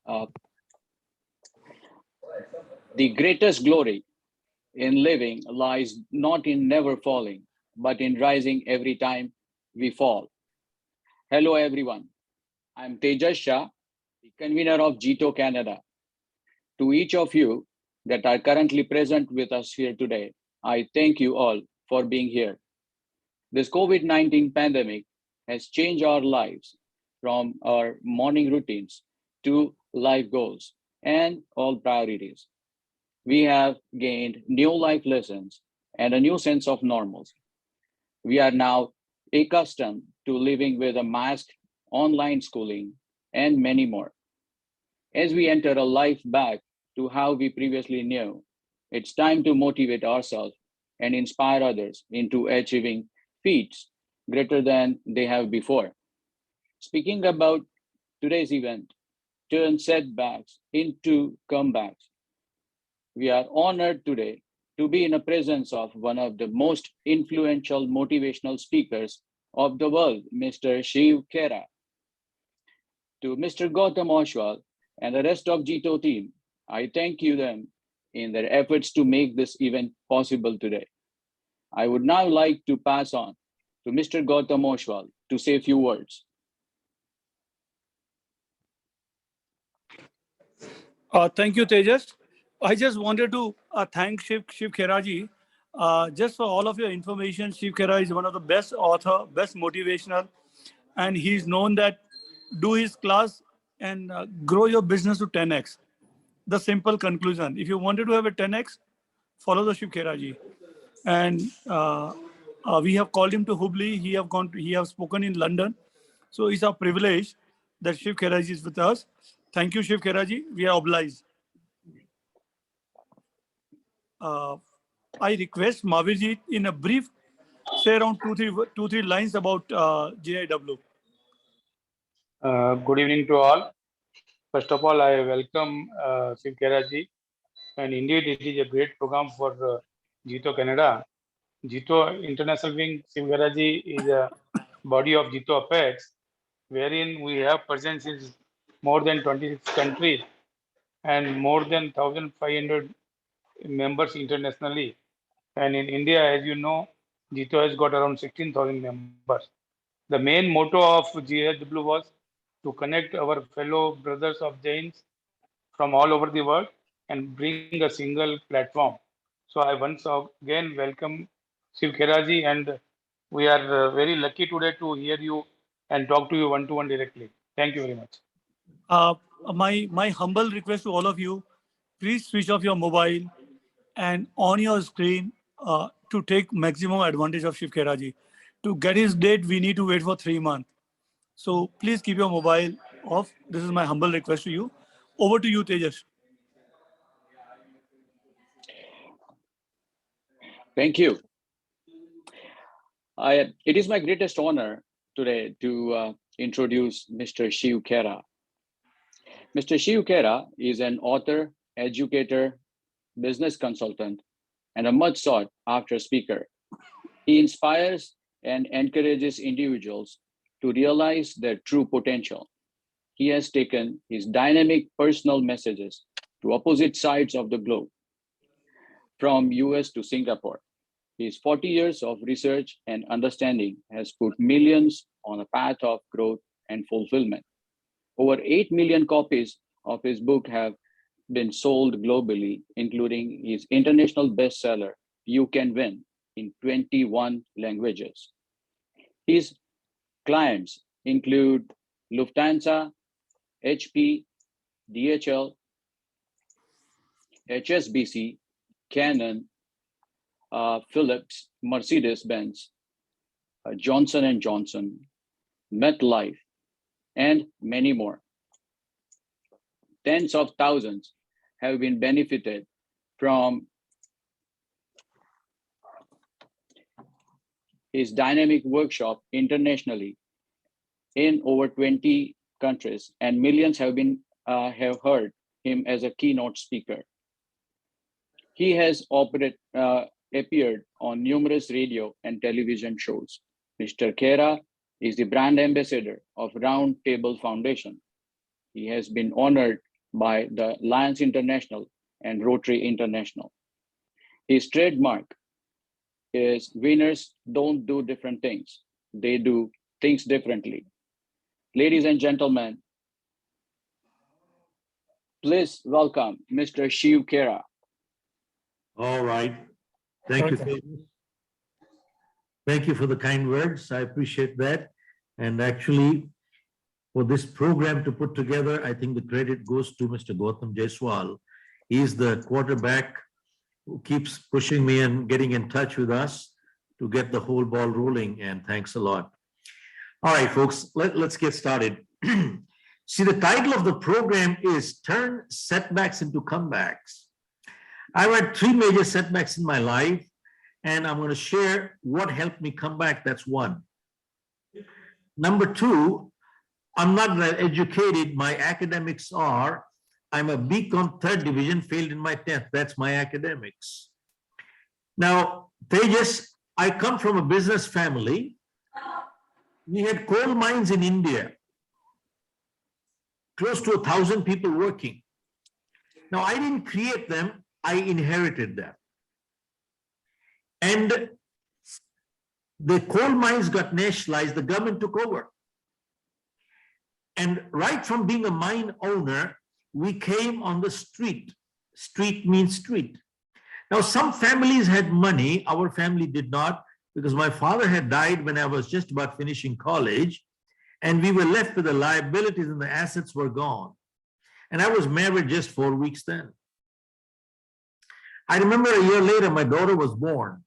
Uh, the greatest glory in living lies not in never falling, but in rising every time we fall. Hello, everyone. I'm Tejas Shah, the convener of GITO Canada. To each of you that are currently present with us here today, I thank you all for being here. This COVID-19 pandemic has changed our lives from our morning routines to life goals and all priorities. We have gained new life lessons and a new sense of normalcy. We are now accustomed to living with a mask, online schooling, and many more. As we enter a life back to how we previously knew, it's time to motivate ourselves and inspire others into achieving feats greater than they have before. Speaking about today's event, turn setbacks into comebacks. We are honored today to be in the presence of one of the most influential motivational speakers of the world, Mr. Shiv Khera. To Mr. Gautam Oswal and the rest of GITO team, I thank you them in their efforts to make this event possible today. I would now like to pass on to Mr. Gautam Oswal to say a few words. Thank you, Tejas. I just wanted to thank Shiv Khera ji. Just for all of your information, Shiv Khera is one of the best author, best motivational, and he's known that do his class and grow your business to 10x. The simple conclusion. If you wanted to have a 10x, follow the Shiv Khera ji. And we have called him to Hubli. He have spoken in London. So it's a privilege that Shiv Khera ji is with us. Thank you, Shiv Khera ji. We are obliged. I request Mavirji in a brief say around two, three lines about JIW. Good evening to all. First of all, I welcome Shiv Khera ji, and indeed it is a great program for GITO Canada. GITO International Wing Shiv Khera ji is a body of GITO Apex, wherein we have presence in more than 26 countries and more than 1,500 members internationally. And in India, as you know, GITO has got around 16,000 members. The main motto of GIW was to connect our fellow brothers of Jains from all over the world and bring a single platform. So I once again welcome Shiv Kheraji, and we are very lucky today to hear you and talk to you one-to-one directly. Thank you very much. My humble request to all of you, please switch off your mobile and on your screen to take maximum advantage of Shiv Kheraji. To get his date, we need to wait for 3 months. So please keep your mobile off. This is my humble request to you. Over to you, Tejas. Thank you. It is my greatest honor today to introduce Mr. Shiv Khera. Mr. Shiv Khera is an author, educator, business consultant, and a much sought after speaker. He inspires and encourages individuals to realize their true potential. He has taken his dynamic personal messages to opposite sides of the globe, from US to Singapore. His 40 years of research and understanding has put millions on a path of growth and fulfillment. Over 8 million copies of his book have been sold globally, including his international bestseller, You Can Win, in 21 languages. His clients include Lufthansa, HP, DHL, HSBC, Canon, Philips, Mercedes-Benz, Johnson & Johnson, MetLife, and many more. Tens of thousands have been benefited from his dynamic workshop internationally in over 20 countries, and millions have heard him as a keynote speaker. He has appeared on numerous radio and television shows. Mr. Khera is the brand ambassador of Round Table Foundation. He has been honored by the Lions International and Rotary International. His trademark is winners don't do different things, they do things differently. Ladies and gentlemen, please welcome Mr. Shiv Khera. All right. Thank you. Tejas. Thank you for the kind words. I appreciate that. And actually, for this program to put together, I think the credit goes to Mr. Gautam Jaiswal. He's the quarterback who keeps pushing me and getting in touch with us to get the whole ball rolling. And thanks a lot. All right, folks, let's get started. See, the title of the program is Turn Setbacks into Comebacks. I've had 3 major setbacks in my life, and I'm going to share what helped me come back. That's one. Number 2, I'm not that educated. My academics are, I'm a BCom 3rd division, failed in my 10th. That's my academics. Now, Tejas, I come from a business family. We had coal mines in India, close to 1,000 people working. Now, I didn't create them, I inherited them. And the coal mines got nationalized, the government took over. And right from being a mine owner, we came on the street. Street means street. Now, some families had money, our family did not, because my father had died when I was just about finishing college, and we were left with the liabilities and the assets were gone. And I was married just 4 weeks then. I remember a year later, my daughter was born,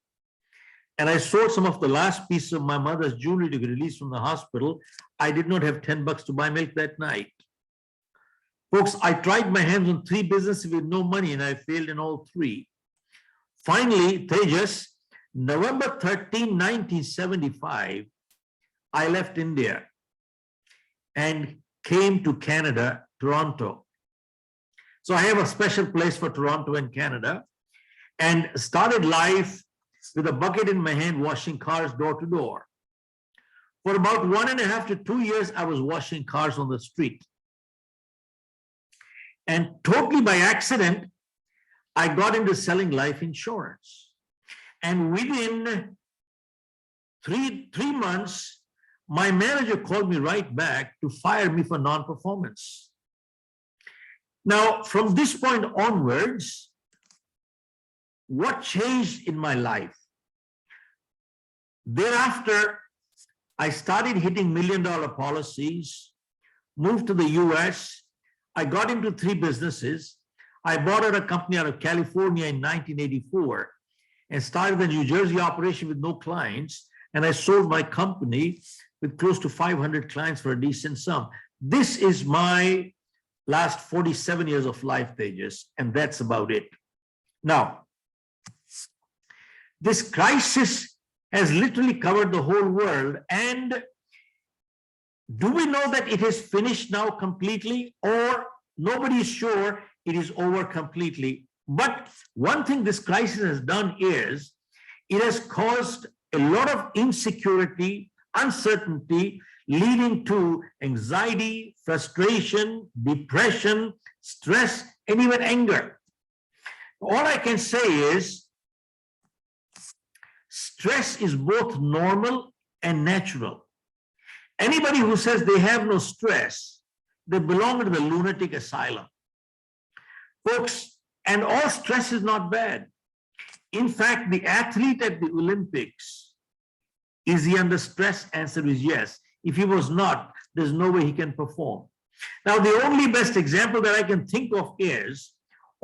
and I sold some of the last piece of my mother's jewelry to get released from the hospital. I did not have $10 to buy milk that night. Folks, I tried my hands on 3 businesses with no money, and I failed in all 3. Finally, Tejas, November 13, 1975, I left India and came to Canada, Toronto. So I have a special place for Toronto and Canada, and started life with a bucket in my hand, washing cars door to door. For about 1.5 to 2 years, I was washing cars on the street. And totally by accident, I got into selling life insurance. And within three months, my manager called me right back to fire me for non-performance. Now, from this point onwards, what changed in my life? Thereafter, I started hitting $1 million policies, moved to the US. I got into 3 businesses. I bought out a company out of California in 1984 and started the New Jersey operation with no clients. And I sold my company with close to 500 clients for a decent sum. This is my last 47 years of life, Tejas, and that's about it. Now, this crisis has literally covered the whole world. And do we know that it is finished now completely, or nobody is sure it is over completely? But one thing this crisis has done is it has caused a lot of insecurity, uncertainty, leading to anxiety, frustration, depression, stress, and even anger. All I can say is stress is both normal and natural. Anybody who says they have no stress, they belong to the lunatic asylum. Folks, and all stress is not bad. In fact, the athlete at the Olympics, is he under stress? Answer is yes. If he was not, there's no way he can perform. Now, the only best example that I can think of is,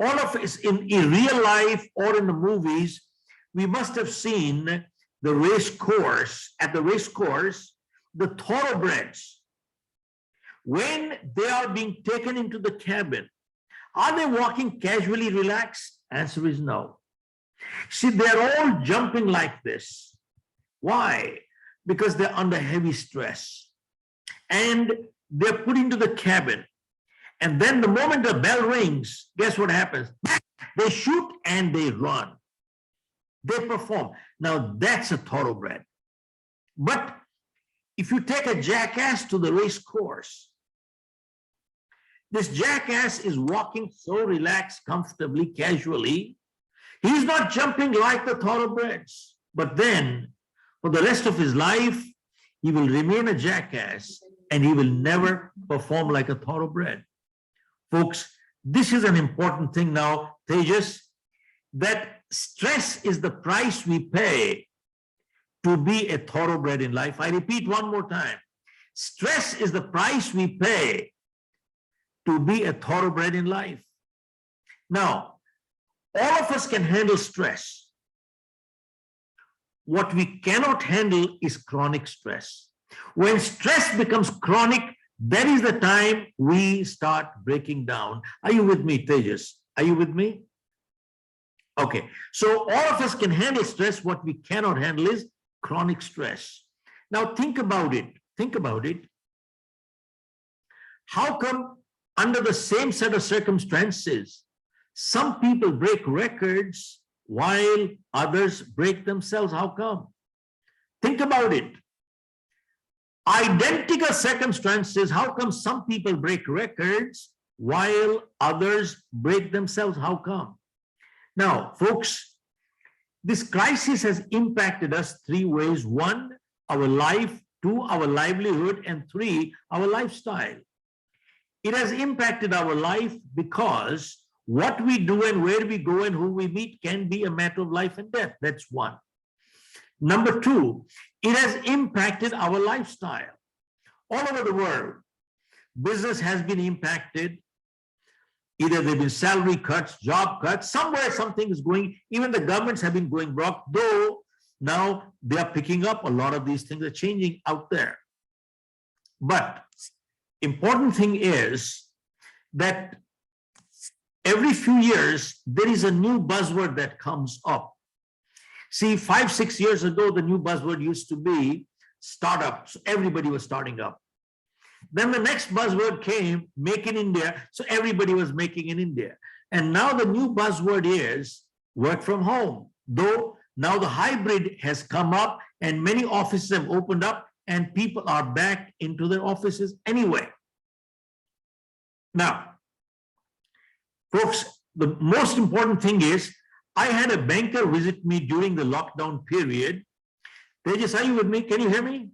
all of us in real life or in the movies, we must have seen the race course, at the race course, the thoroughbreds. When they are being taken into the cabin, are they walking casually relaxed? Answer is no. See, they're all jumping like this. Why? Because they're under heavy stress. And they're put into the cabin. And then the moment the bell rings, guess what happens? They shoot and they run. They perform. Now, that's a thoroughbred. But if you take a jackass to the race course, this jackass is walking so relaxed, comfortably, casually. He's not jumping like the thoroughbreds. But then, for the rest of his life, he will remain a jackass and he will never perform like a thoroughbred. Folks, this is an important thing now, Tejas, that stress is the price we pay to be a thoroughbred in life. I repeat one more time. Stress is the price we pay to be a thoroughbred in life. Now, all of us can handle stress. What we cannot handle is chronic stress. When stress becomes chronic, that is the time we start breaking down. Are you with me, Tejas? Are you with me? Okay, so all of us can handle stress. What we cannot handle is chronic stress. Now think about it. Think about it. How come under the same set of circumstances, some people break records while others break themselves? How come? Think about it. Identical circumstances, how come some people break records while others break themselves? How come? Now, folks, this crisis has impacted us three ways. One, our life. Two, our livelihood. And three, our lifestyle. It has impacted our life because what we do and where we go and who we meet can be a matter of life and death. That's one. Number two, it has impacted our lifestyle. All over the world, business has been impacted. Either there have been salary cuts, job cuts, somewhere something is going, even the governments have been going broke, though now they are picking up. A lot of these things are changing out there. But important thing is that every few years, there is a new buzzword that comes up. See, 5-6 years ago, the new buzzword used to be startups. Everybody was starting up. Then the next buzzword came, make in India. So everybody was making in India. And now the new buzzword is work from home. Though now the hybrid has come up and many offices have opened up and people are back into their offices anyway. Now, folks, the most important thing is I had a banker visit me during the lockdown period. Tejas, are you with me? Can you hear me?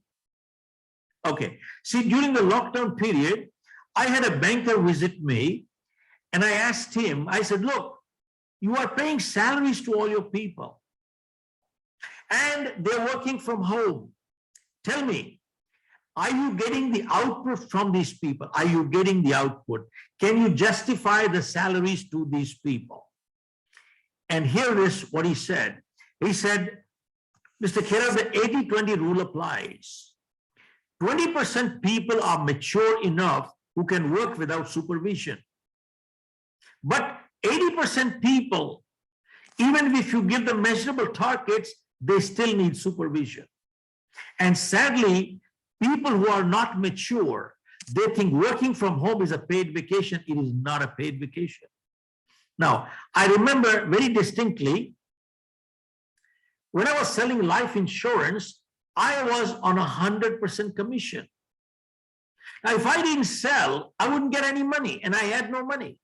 Okay. See, during the lockdown period, I had a banker visit me and I asked him, I said, look, you are paying salaries to all your people and they're working from home. Tell me, are you getting the output from these people? Are you getting the output? Can you justify the salaries to these people? And here is what he said. He said, Mr. Khera, the 80-20 rule applies. 20% people are mature enough who can work without supervision. But 80% people, even if you give them measurable targets, they still need supervision. And sadly, people who are not mature, they think working from home is a paid vacation. It is not a paid vacation. Now, I remember very distinctly, when I was selling life insurance, I was on 100% commission. Now, if I didn't sell, I wouldn't get any money, and I had no money.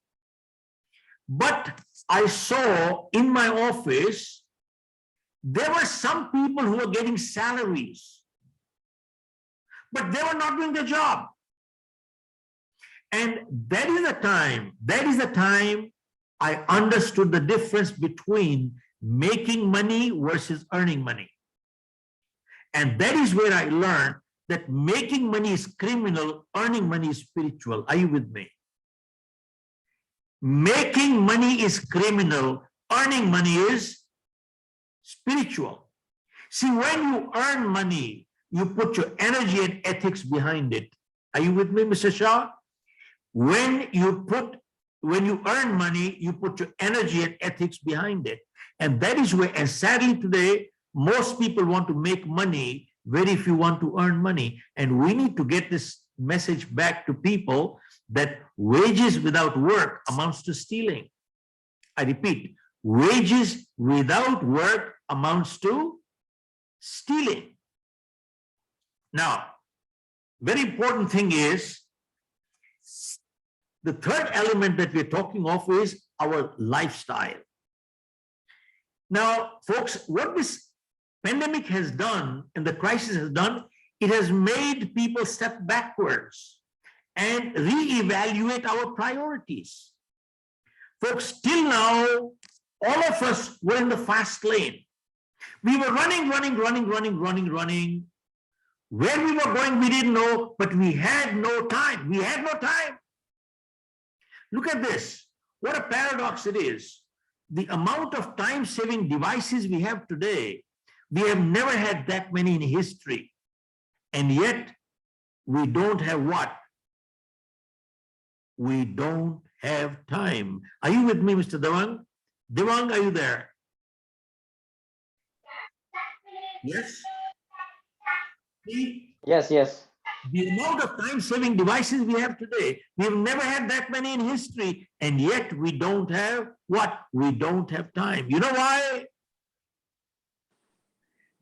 But I saw in my office, there were some people who were getting salaries, but they were not doing the job. And that is the time I understood the difference between making money versus earning money. And that is where I learned that making money is criminal, earning money is spiritual. Are you with me? Making money is criminal, earning money is spiritual. See, when you earn money, you put your energy and ethics behind it. Are you with me, Mr. Shah? When you earn money, you put your energy and ethics behind it. And that is where, and sadly today, most people want to make money, very few want to earn money. And we need to get this message back to people that wages without work amounts to stealing. I repeat, wages without work amounts to stealing. Now, very important thing is, the third element that we're talking of is our lifestyle. Now, folks, what this pandemic has done and the crisis has done, it has made people step backwards and reevaluate our priorities. Folks, till now, all of us were in the fast lane. We were running. Where we were going, we didn't know, but we had no time. We had no time. Look at this. What a paradox it is. The amount of time-saving devices we have today, we have never had that many in history. And yet, we don't have what? We don't have time. Are you with me, Mr. Devang? Devang, are you there? Yes? Yes. The amount of time-saving devices we have today, we've never had that many in history, and yet we don't have what? We don't have time. You know why?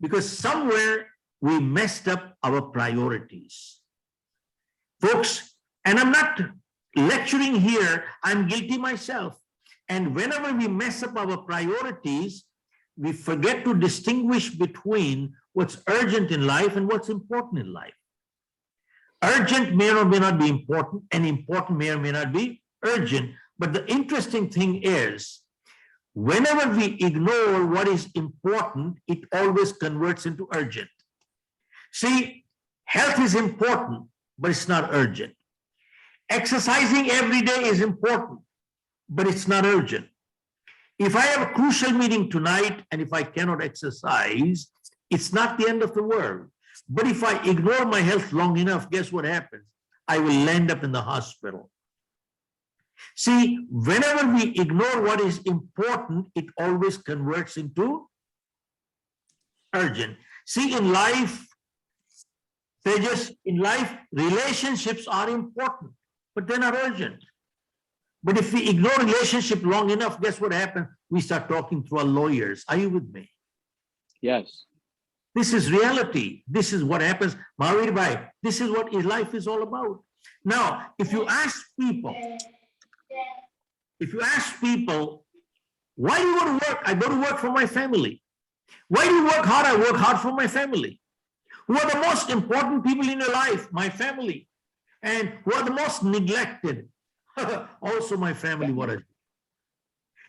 Because somewhere we messed up our priorities. Folks, and I'm not lecturing here, I'm guilty myself. And whenever we mess up our priorities, we forget to distinguish between what's urgent in life and what's important in life. Urgent may or may not be important, and important may or may not be urgent. But the interesting thing is, whenever we ignore what is important, it always converts into urgent. See, health is important, but it's not urgent. Exercising every day is important, but it's not urgent. If I have a crucial meeting tonight and if I cannot exercise, it's not the end of the world. But if I ignore my health long enough, guess what happens? I will end up in the hospital. See, whenever we ignore what is important, it always converts into urgent. See, in life, relationships are important, but they're not urgent. But if we ignore relationship long enough, guess what happens? We start talking to our lawyers. Are you with me? Yes. This is reality. This is what happens. Mahavir Bhai, this is what life is all about. Now, if you ask people, why do you go to work? I go to work for my family. Why do you work hard? I work hard for my family. Who are the most important people in your life? My family. And who are the most neglected? Also my family.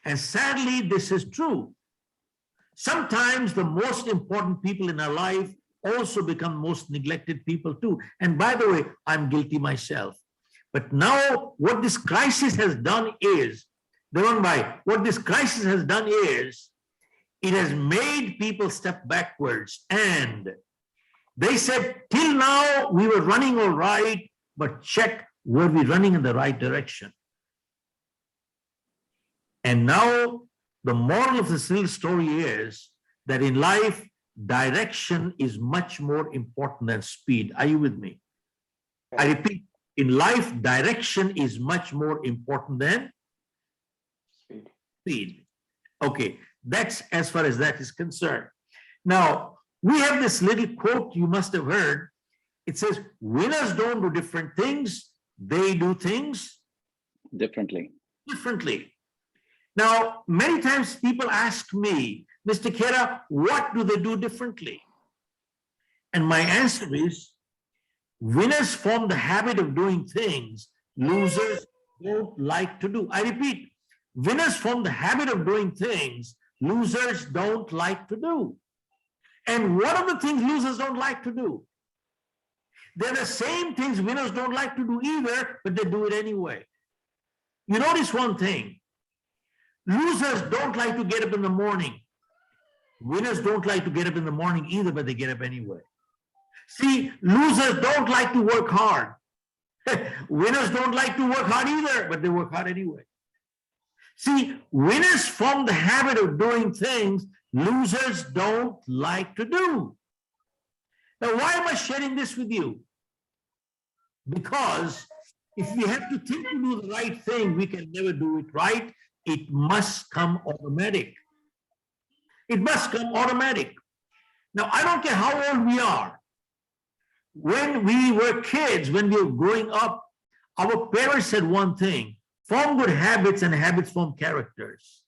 And sadly, this is true. Sometimes the most important people in our life also become most neglected people too. And by the way, I'm guilty myself. But now what this crisis has done is, it has made people step backwards. And they said, till now we were running all right, but check, were we running in the right direction? And now the moral of this little story is that in life, direction is much more important than speed. Are you with me? I repeat, in life, direction is much more important than speed. Okay, that's as far as that is concerned. Now, we have this little quote you must have heard. It says, winners don't do different things, they do things Differently. Now, many times people ask me, Mr. Khera, what do they do differently? And my answer is, winners form the habit of doing things losers don't like to do. I repeat, winners form the habit of doing things losers don't like to do. And what are the things losers don't like to do? They're the same things winners don't like to do either, but they do it anyway. You notice one thing. Losers don't like to get up in the morning. Winners don't like to get up in the morning either, but they get up anyway. See, losers don't like to work hard. Winners don't like to work hard either, but they work hard anyway. See, winners form the habit of doing things losers don't like to do. Now, why am I sharing this with you? Because if we have to think to do the right thing, we can never do it right. It must come automatic. It must come automatic. Now, I don't care how old we are. When we were kids, when we were growing up, our parents said one thing: form good habits and habits form characters.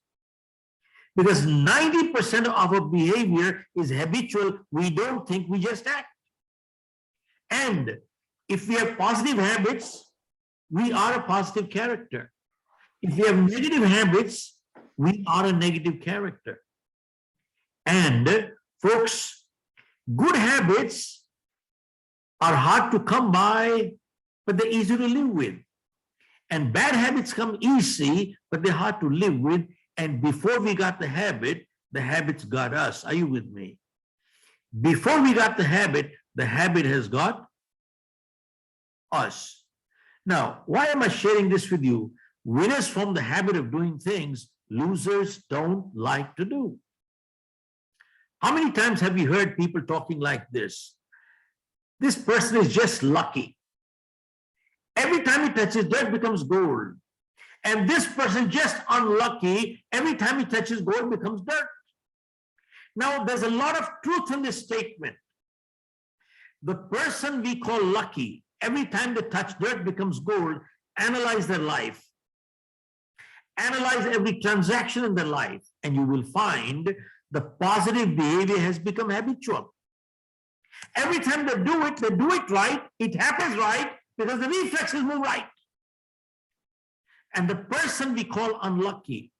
Because 90% of our behavior is habitual. We don't think, we just act. And if we have positive habits, we are a positive character. If we have negative habits, we are a negative character. And folks, good habits are hard to come by, but they're easy to live with. And bad habits come easy, but they're hard to live with. And before we got the habits got us. Are you with me? Before we got the habit has got us. Now, why am I sharing this with you? Winners form the habit of doing things losers don't like to do. How many times have you heard people talking like this? This person is just lucky. Every time he touches dirt, becomes gold. And this person just unlucky. Every time he touches gold, becomes dirt. Now, there's a lot of truth in this statement. The person we call lucky, every time they touch dirt, becomes gold. Analyze their life. Analyze every transaction in their life, and you will find the positive behavior has become habitual. Every time they do it right, it happens right, because the reflexes move right. And the person we call unlucky,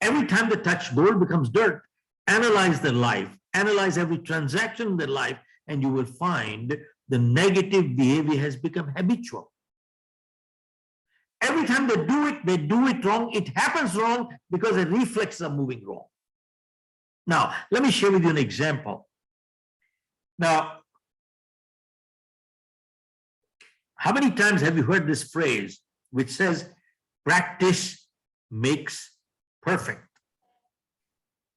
every time they touch gold, becomes dirt. Analyze their life, analyze every transaction in their life, and you will find the negative behavior has become habitual. Every time they do it wrong. It happens wrong because the reflexes are moving wrong. Now, let me share with you an example. Now, how many times have you heard this phrase which says, practice makes perfect?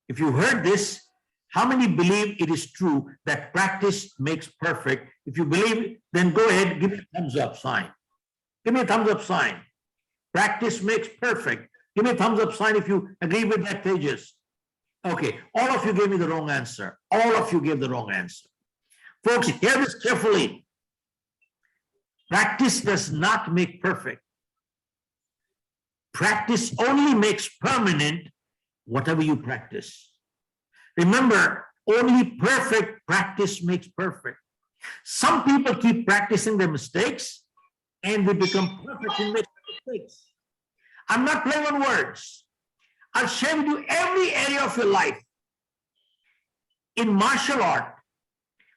If you heard this, how many believe it is true that practice makes perfect? If you believe, then go ahead, give me a thumbs up sign. Give me a thumbs up sign. Practice makes perfect. Give me a thumbs up sign if you agree with that, Tejas. Okay, all of you gave me the wrong answer. All of you gave the wrong answer. Folks, hear this carefully. Practice does not make perfect. Practice only makes permanent whatever you practice. Remember, only perfect practice makes perfect. Some people keep practicing their mistakes and they become perfect in making mistakes. I'm not playing on words. I'll share with you every area of your life. In martial art,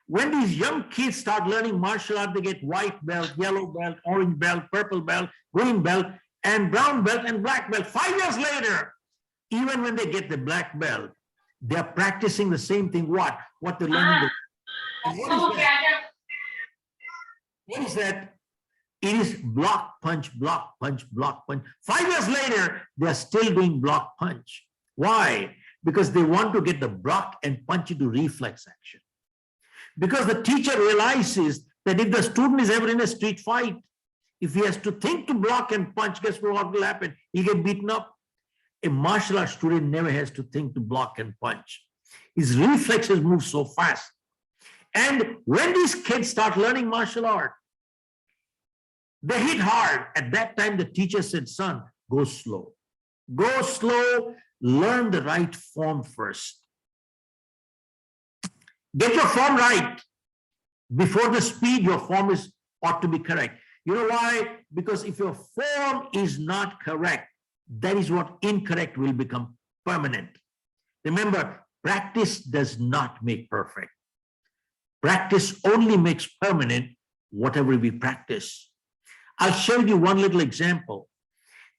when these young kids start learning martial art, they get white belt, yellow belt, orange belt, purple belt, green belt, and brown belt and black belt. 5 years later, even when they get the black belt, they're practicing the same thing. What they're learning. What is that? It is block, punch, block, punch, block, punch. 5 years later, they're still doing block, punch. Why? Because they want to get the block and punch into reflex action. Because the teacher realizes that if the student is ever in a street fight, if he has to think to block and punch, guess what will happen? He'll get beaten up. A martial arts student never has to think to block and punch. His reflexes move so fast. And when these kids start learning martial art, they hit hard. At that time, the teacher said, son, go slow. Go slow, learn the right form first. Get your form right. Before the speed, your form ought to be correct. You know why? Because if your form is not correct, that is what incorrect will become permanent. Remember, practice does not make perfect. Practice only makes permanent whatever we practice. I'll show you one little example.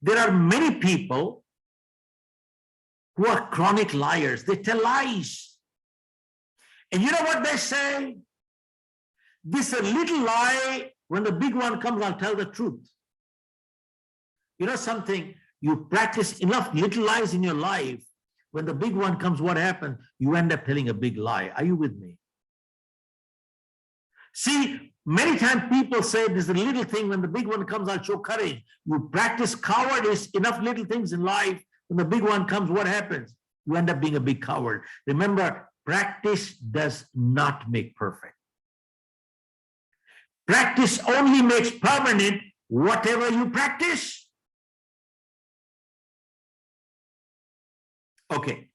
There are many people who are chronic liars. They tell lies. And you know what they say? This is a little lie. When the big one comes, I'll tell the truth. You know something? You practice enough little lies in your life. When the big one comes, what happens? You end up telling a big lie. Are you with me? See, many times people say there's a little thing. When the big one comes, I'll show courage. You practice cowardice, enough little things in life. When the big one comes, what happens? You end up being a big coward. Remember, practice does not make perfect. Practice only makes permanent whatever you practice. Okay.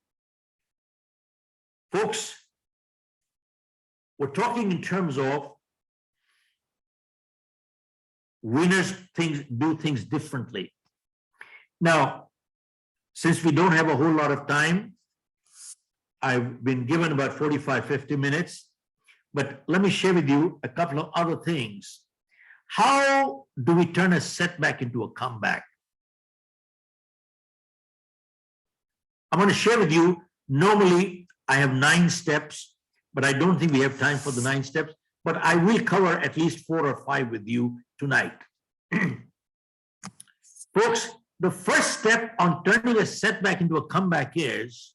Folks, we're talking in terms of winners do things differently. Now, since we don't have a whole lot of time, I've been given about 45, 50 minutes, but let me share with you a couple of other things. How do we turn a setback into a comeback? I'm going to share with you, normally I have 9 steps, but I don't think we have time for the 9 steps, but I will cover at least 4 or 5 with you tonight. Folks, the first step on turning a setback into a comeback is,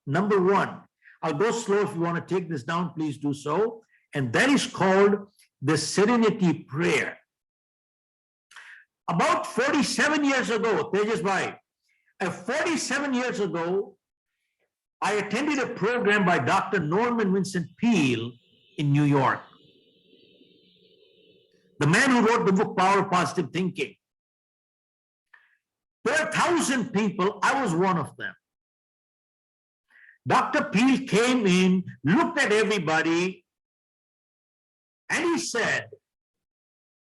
number 1, I'll go slow. If you want to take this down, please do so. And that is called the Serenity Prayer. About 47 years ago, Tejas Bhai, 47 years ago, I attended a program by Dr. Norman Vincent Peale in New York. The man who wrote the book Power of Positive Thinking. There are 1,000 people, I was one of them. Dr. Peale came in, looked at everybody, and he said,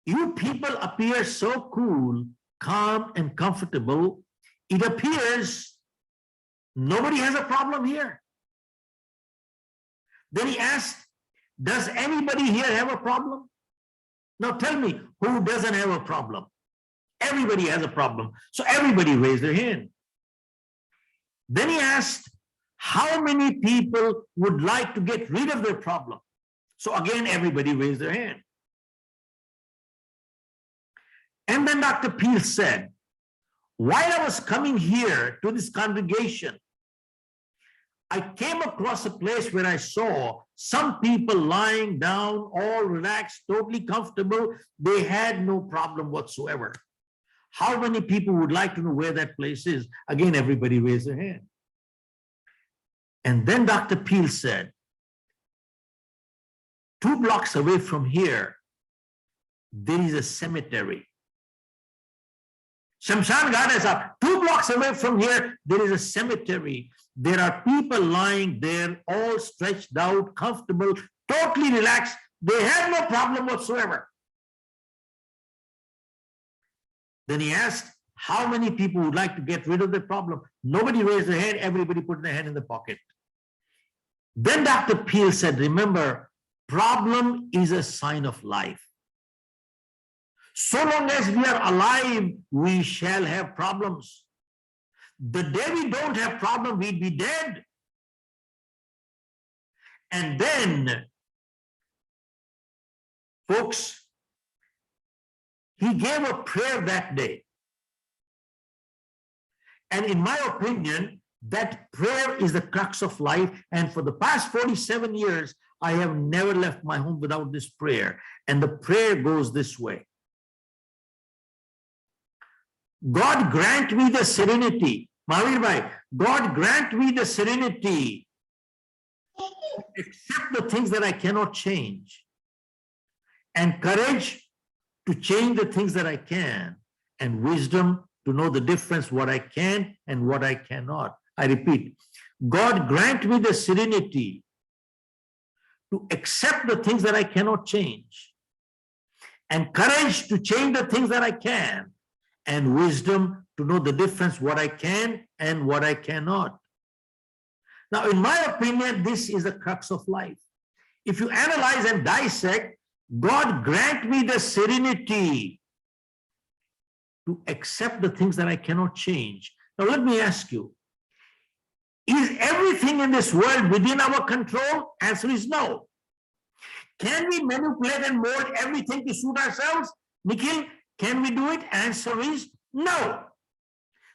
"You people appear so cool, calm, and comfortable. It appears nobody has a problem here." Then he asked, "Does anybody here have a problem? Now tell me, who doesn't have a problem?" Everybody has a problem. So everybody raised their hand. Then he asked, "How many people would like to get rid of their problem?" So again, everybody raised their hand. And then Dr. Peale said, "While I was coming here to this congregation, I came across a place where I saw some people lying down, all relaxed, totally comfortable. They had no problem whatsoever. How many people would like to know where that place is?" Again, everybody raised their hand. And then Dr. Peale said, 2 blocks away from here, there is a cemetery. Shamshan Ghat is up. 2 blocks away from here, there is a cemetery. There are people lying there, all stretched out, comfortable, totally relaxed. They have no problem whatsoever. Then he asked, how many people would like to get rid of the problem? Nobody raised their hand. Everybody put their hand in the pocket. Then Dr. Peale said, remember, problem is a sign of life. So long as we are alive, we shall have problems. The day we don't have problem, we'd be dead. And then, folks, he gave a prayer that day. And in my opinion, that prayer is the crux of life. And for the past 47 years, I have never left my home without this prayer. And the prayer goes this way. God grant me the serenity. Mahavir Bhai, God grant me the serenity to accept the things that I cannot change, and courage to change the things that I can, and wisdom to know the difference what I can and what I cannot. I repeat, God grant me the serenity to accept the things that I cannot change, and courage to change the things that I can, and wisdom to know the difference what I can and what I cannot. Now, in my opinion, this is the crux of life. If you analyze and dissect, God grant me the serenity to accept the things that I cannot change. Now, let me ask you, is everything in this world within our control? Answer is no. Can we manipulate and mold everything to suit ourselves? Nikhil, can we do it? Answer is no.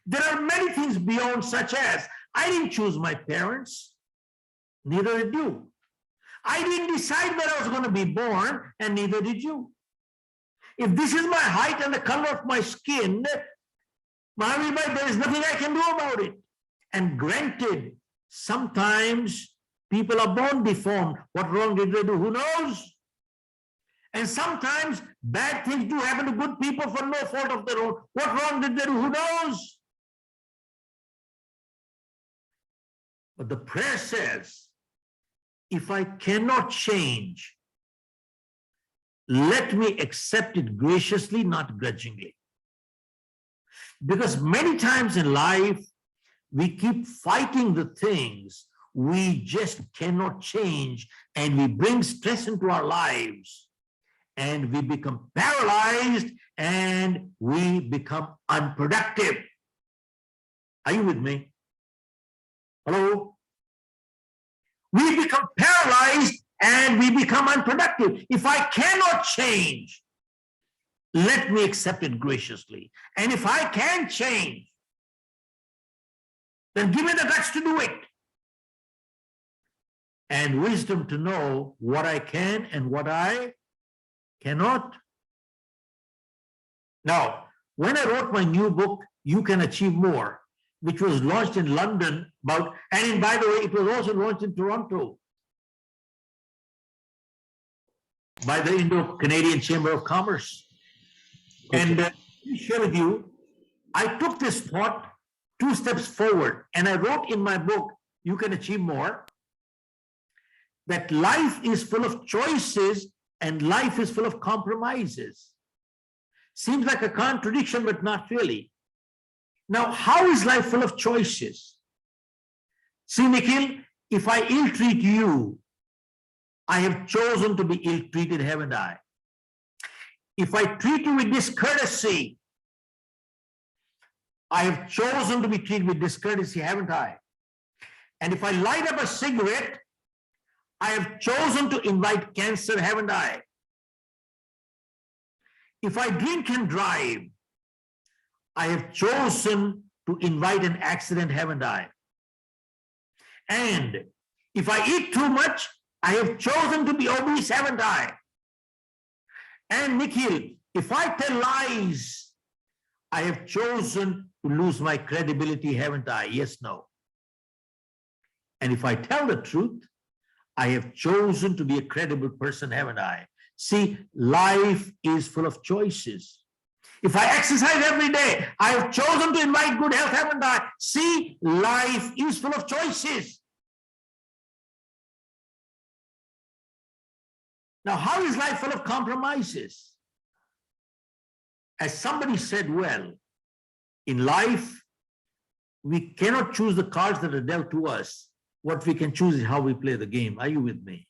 There are many things beyond, such as, I didn't choose my parents, neither did you. I didn't decide where I was going to be born, and neither did you. If this is my height and the color of my skin, Mahavir Bhai, there is nothing I can do about it. And granted, sometimes people are born deformed. What wrong did they do? Who knows? And sometimes bad things do happen to good people for no fault of their own. What wrong did they do? Who knows? But the prayer says, if I cannot change, let me accept it graciously, not grudgingly. Because many times in life, we keep fighting the things we just cannot change, and we bring stress into our lives, and we become paralyzed, and we become unproductive. Are you with me? Hello? We become paralyzed and we become unproductive. If I cannot change, let me accept it graciously. And if I can change, then give me the guts to do it. And wisdom to know what I can and what I cannot. Now, when I wrote my new book, You Can Achieve More, which was launched in London and by the way, it was also launched in Toronto by the Indo-Canadian Chamber of Commerce. Okay. And let me share with you, I took this thought 2 steps forward, and I wrote in my book, You Can Achieve More, that life is full of choices and life is full of compromises. Seems like a contradiction, but not really. Now, how is life full of choices? See, Nikhil, if I ill-treat you, I have chosen to be ill-treated, haven't I? If I treat you with discourtesy, I have chosen to be treated with discourtesy, haven't I? And if I light up a cigarette, I have chosen to invite cancer, haven't I? If I drink and drive, I have chosen to invite an accident, haven't I? And if I eat too much, I have chosen to be obese, haven't I? And Nikhil, if I tell lies, I have chosen to lose my credibility, haven't I? Yes, no. And if I tell the truth, I have chosen to be a credible person, haven't I? See, life is full of choices. If I exercise every day, I have chosen to invite good health, haven't I? See, life is full of choices. Now, how is life full of compromises? As somebody said well, in life, we cannot choose the cards that are dealt to us. What we can choose is how we play the game. Are you with me?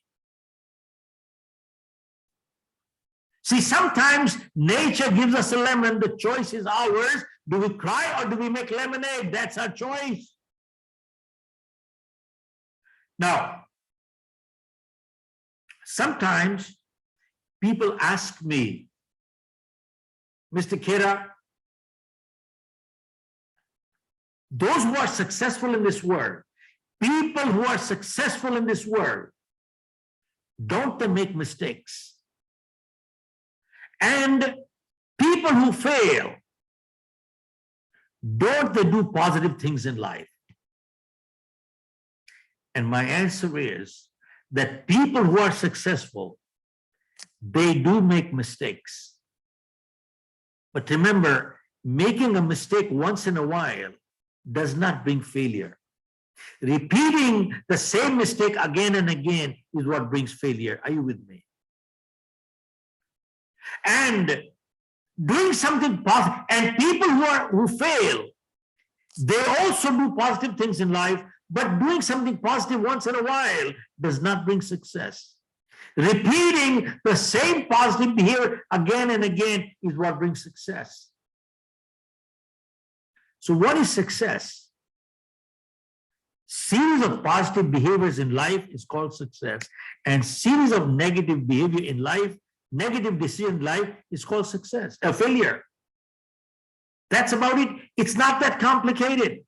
See, sometimes nature gives us a lemon. The choice is ours. Do we cry or do we make lemonade? That's our choice. Now, sometimes people ask me, Mr. Khera, those who are successful in this world, people who are successful in this world, don't they make mistakes? And people who fail, don't they do positive things in life? And my answer is that people who are successful, they do make mistakes. But remember, making a mistake once in a while does not bring failure. Repeating the same mistake again and again is what brings failure. Are you with me? And doing something positive, and people who fail, they also do positive things in life, but doing something positive once in a while does not bring success. Repeating the same positive behavior again and again is what brings success. So what is success? Series of positive behaviors in life is called success, and series of negative behavior in life, negative decision in life is called success, a failure. That's about it. It's not that complicated.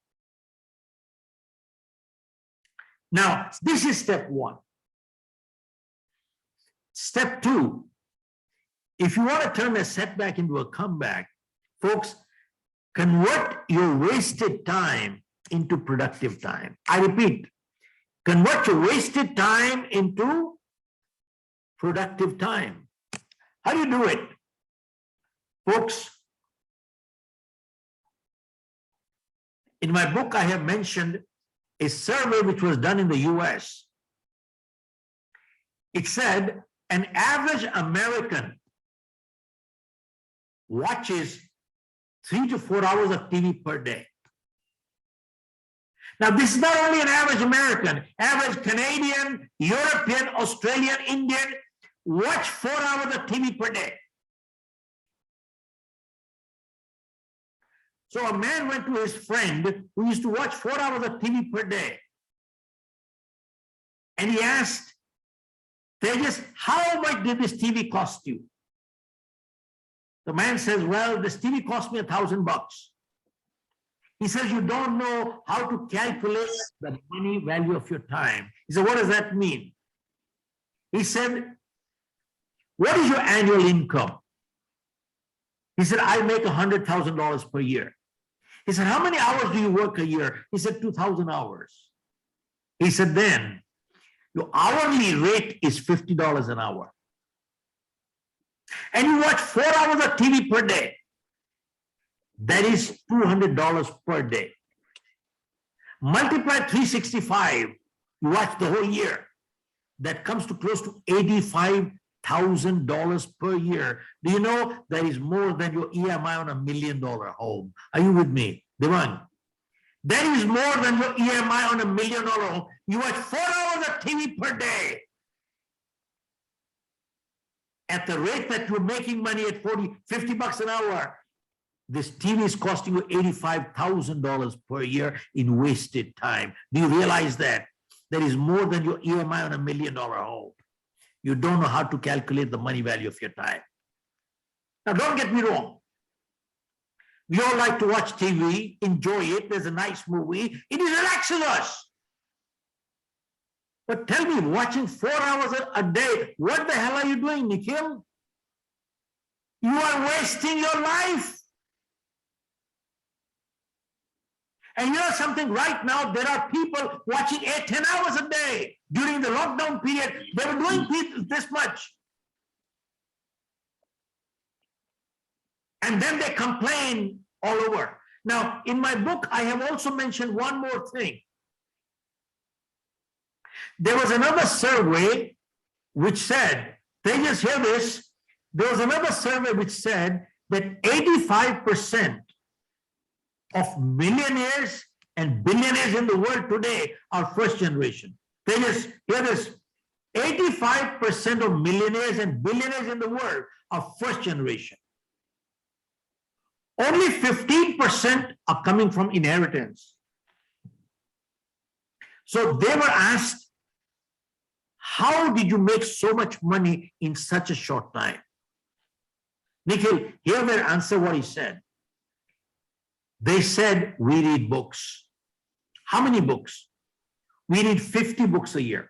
Now, this is step one. Step two, if you want to turn a setback into a comeback, folks, convert your wasted time into productive time. I repeat, convert your wasted time into productive time. How do you do it? Folks, in my book, I have mentioned a survey which was done in the US. It said an average American watches 3 to 4 hours of TV per day. Now, this is not only an average American, average Canadian, European, Australian, Indian, watch 4 hours of TV per day. So a man went to his friend who used to watch 4 hours of TV per day. And he asked, Tejas, how much did this TV cost you? The man says, well, this TV cost me $1,000. He says, you don't know how to calculate the money value of your time. He said, what does that mean? He said, what is your annual income? He said, I make $100,000 per year. He said, how many hours do you work a year? He said, 2,000 hours. He said, then your hourly rate is $50 an hour. And you watch 4 hours of TV per day. That is $200 per day. Multiply 365, you watch the whole year. That comes to close to $85,000 per year. Do you know that is more than your EMI on $1 million home? Are you with me? Devang? That is more than your EMI on $1 million home. You watch 4 hours of TV per day. At the rate that you're making money at $50 an hour, this TV is costing you $85,000 per year in wasted time. Do you realize that? That is more than your EMI on $1 million home. You don't know how to calculate the money value of your time. Now, don't get me wrong. We all like to watch TV, enjoy it. There's a nice movie. It relaxes us. But tell me, watching 4 hours a day, what the hell are you doing, Nikhil? You are wasting your life. And you know something, right now, there are people watching 8-10 hours a day. During the lockdown period, they were doing this much. And then they complain all over. Now, in my book, I have also mentioned one more thing. There was another survey which said, they just hear this, there was another survey which said that 85% of millionaires and billionaires in the world today are first generation. They just hear this, 85% of millionaires and billionaires in the world are first generation. Only 15% are coming from inheritance. So they were asked, how did you make so much money in such a short time? Nikhil, hear their answer what he said. They said, we read books. How many books? We read 50 books a year.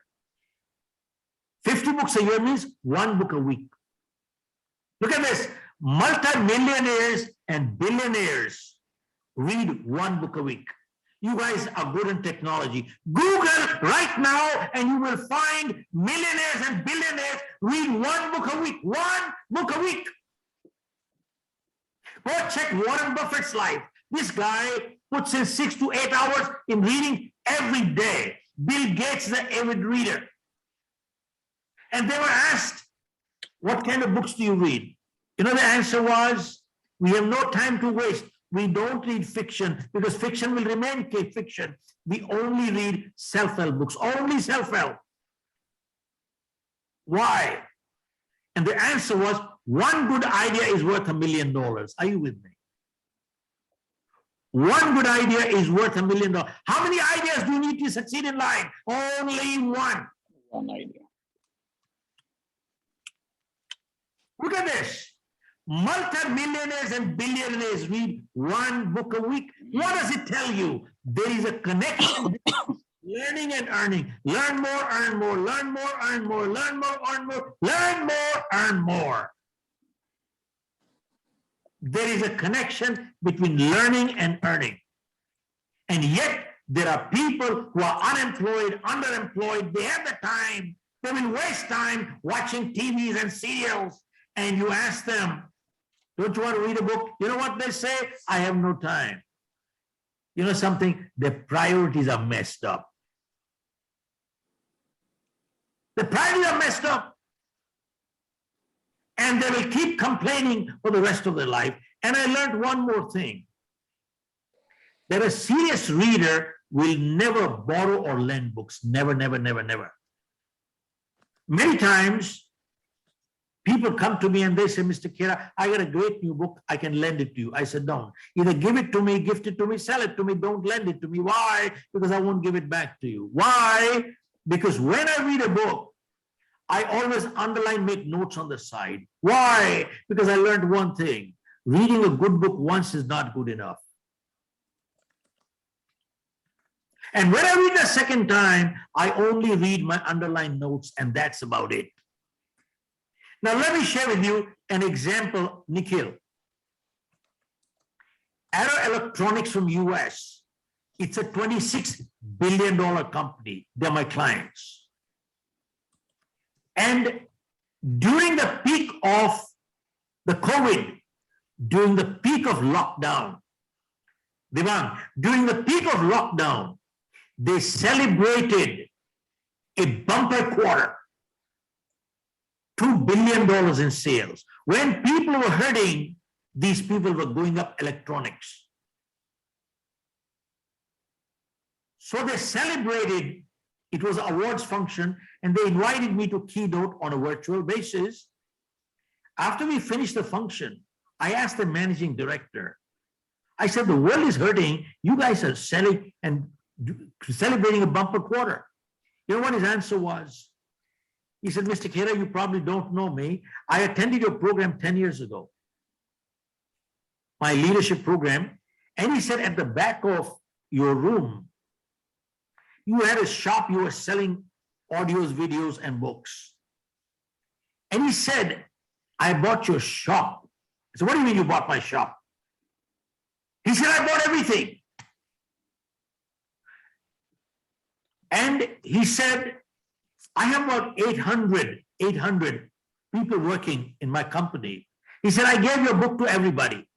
50 books a year means 1 book a week. Look at this. Multi-millionaires and billionaires read 1 book a week. You guys are good in technology. Google right now and you will find millionaires and billionaires read 1 book a week. 1 book a week. Go check Warren Buffett's life. This guy puts in 6 to 8 hours in reading every day. Bill Gates is an avid reader. And they were asked, what kind of books do you read? You know, the answer was, we have no time to waste. We don't read fiction because fiction will remain fiction. We only read self-help books, only self-help. Why? And the answer was, 1 good idea is worth $1 million. Are you with me? 1 good idea is worth $1 million. How many ideas do you need to succeed in life? Only 1. 1 idea. Look at this. Multi-millionaires and billionaires read 1 book a week. What does it tell you? There is a connection between learning and earning. Learn more, earn more, learn more, earn more, learn more, earn more, learn more, earn more. There is a connection between learning and earning. And yet, there are people who are unemployed, underemployed. They have the time. They will waste time watching TVs and serials. and you ask them, don't you want to read a book? You know what they say? I have no time. You know something? Their priorities are messed up. The priorities are messed up. And they will keep complaining for the rest of their life. And I learned one more thing. That a serious reader will never borrow or lend books. Never, never, never, never. Many times, people come to me and they say, Mr. Khera, I got a great new book. I can lend it to you. I said, don't. Either give it to me, gift it to me, sell it to me. Don't lend it to me. Why? Because I won't give it back to you. Why? Because when I read a book, I always underline, make notes on the side. Why? Because I learned one thing. Reading a good book once is not good enough. And when I read the second time, I only read my underlined notes, and that's about it. Now, let me share with you an example, Nikhil. Arrow Electronics from US. It's a $26 billion company. They're my clients. And during the peak of the COVID, during the peak of lockdown, during the peak of lockdown, they celebrated a bumper quarter, $2 billion in sales. When people were hurting, these people were going up electronics. So they celebrated, it was an awards function, and they invited me to keynote on a virtual basis. After we finished the function, I asked the managing director, I said, the world is hurting, you guys are selling and celebrating a bumper quarter. You know what his answer was? He said, Mr. Khera, you probably don't know me. I attended your program 10 years ago, my leadership program. And he said, at the back of your room, you had a shop, you were selling audios, videos, and books. And he said, I bought your shop. I said, what do you mean you bought my shop? He said, I bought everything. And he said, I have about 800 people working in my company. He said, I gave your book to everybody.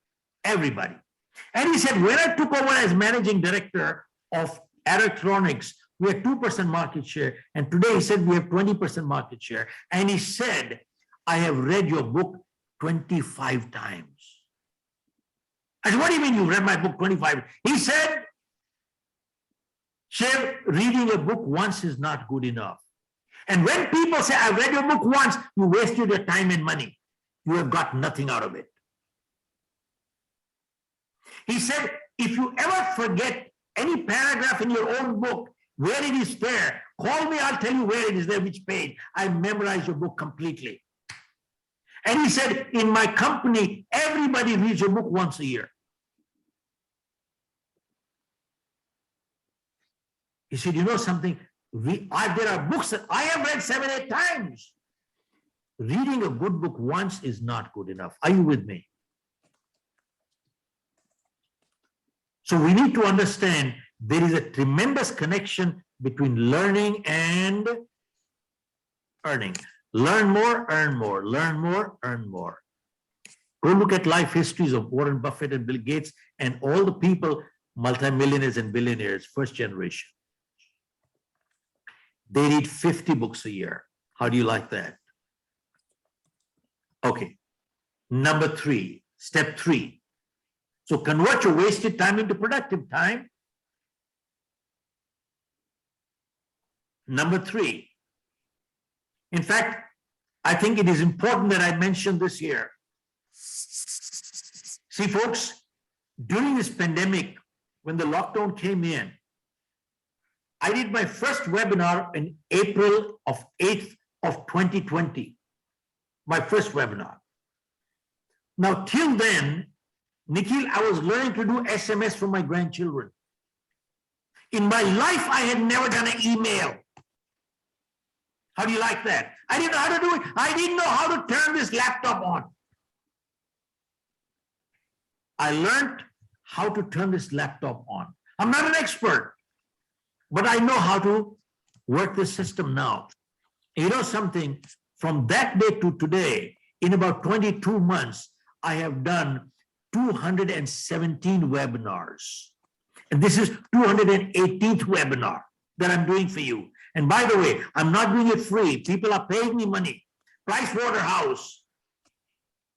And he said, when I took over as managing director of Electronics, we had 2% market share. And today he said we have 20% market share. And he said, I have read your book 25 times. I said, what do you mean you read my book 25? He said, Shiv, reading a book once is not good enough. And when people say, I read your book once, you wasted your time and money. You have got nothing out of it. He said, if you ever forget any paragraph in your own book, where it is there, call me, I'll tell you where it is there, which page. I memorized your book completely. And he said, in my company, everybody reads your book once a year. He said, you know something? There are books that I have read 7, 8 times. Reading a good book once is not good enough. Are you with me? So we need to understand there is a tremendous connection between learning and earning. Learn more, earn more, learn more, earn more. Go look at life histories of Warren Buffett and Bill Gates and all the people, multimillionaires and billionaires, first generation. They read 50 books a year. How do you like that? Okay. Number 3, step 3. So convert your wasted time into productive time. Number 3. In fact, I think it is important that I mention this here. See, folks, during this pandemic, when the lockdown came in, I did my first webinar in April 8th of 2020. My first webinar. Now, till then, Nikhil, I was learning to do SMS for my grandchildren. In my life, I had never done an email. How do you like that? I didn't know how to do it. I didn't know how to turn this laptop on. I learned how to turn this laptop on. I'm not an expert, but I know how to work this system now. You know something? From that day to today, in about 22 months, I have done 217 webinars. And this is 218th webinar that I'm doing for you. And by the way, I'm not doing it free. People are paying me money. Pricewaterhouse,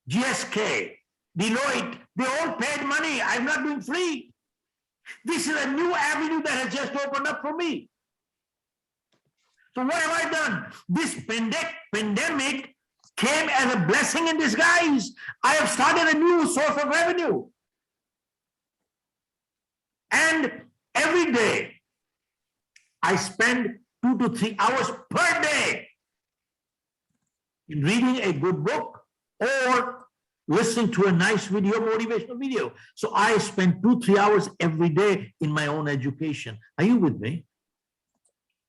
GSK, Deloitte, they all paid money. I'm not doing free. This is a new avenue that has just opened up for me. So what have I done? This pandemic came as a blessing in disguise. I have started a new source of revenue. And every day, I spend 2 to 3 hours per day in reading a good book or listening to a nice video, motivational video. So I spend 2-3 hours every day in my own education. Are you with me?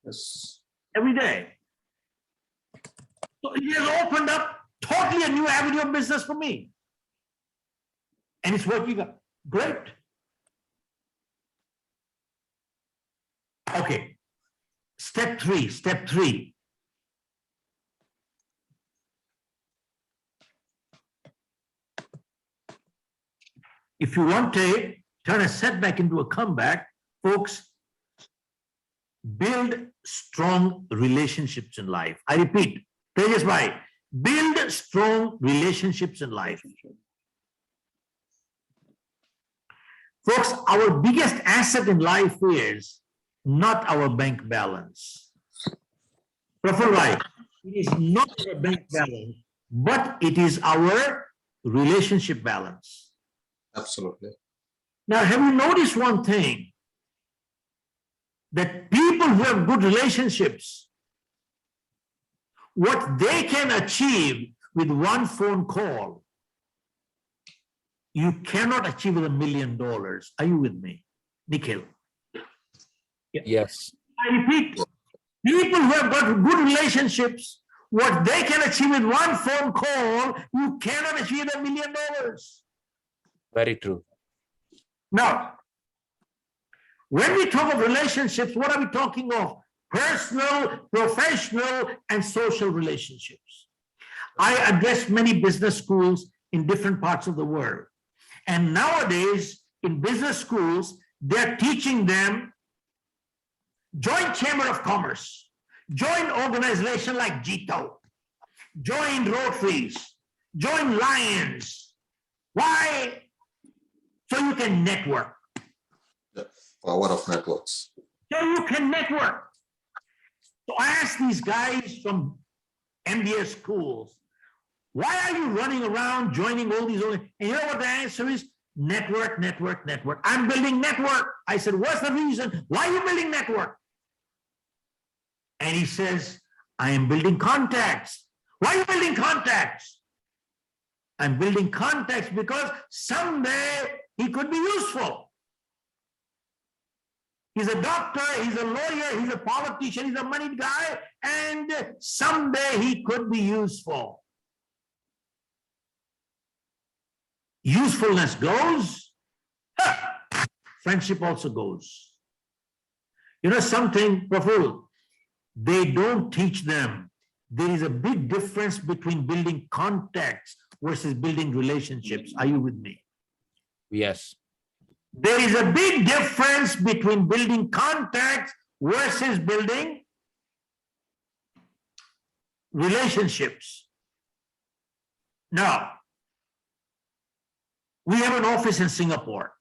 Yes. Every day. So it has opened up totally a new avenue of business for me. And it's working out great. Okay. Step three. If you want to turn a setback into a comeback, folks, build strong relationships in life. I repeat, Tejas bhai, build strong relationships in life. Folks, our biggest asset in life is not our bank balance. Praful bhai, it is not our bank balance, but it is our relationship balance. Absolutely. Now, have you noticed one thing? That people who have good relationships, what they can achieve with one phone call, you cannot achieve with $1 million. Are you with me, Nikhil? Yes. I repeat, people who have got good relationships, what they can achieve with one phone call, you cannot achieve $1 million. Very true. Now, when we talk of relationships, what are we talking of? Personal, professional, and social relationships. I address many business schools in different parts of the world. And nowadays, in business schools, they're teaching them join Chamber of Commerce, join organization like Jito, join Rotaries, join Lions. Why? So you can network. The power of networks. So you can network. So I asked these guys from MBA schools, why are you running around joining all these? And you know what the answer is? Network, network, network. I'm building network. I said, what's the reason? Why are you building network? And he says, I am building contacts. Why are you building contacts? I'm building contacts because someday he could be useful. He's a doctor, he's a lawyer, he's a politician, he's a money guy, and someday he could be useful. Usefulness goes, friendship also goes. You know something, Praful, they don't teach them. There is a big difference between building contacts versus building relationships. Are you with me? Yes. There is a big difference between building contacts versus building relationships. Now, we have an office in Singapore.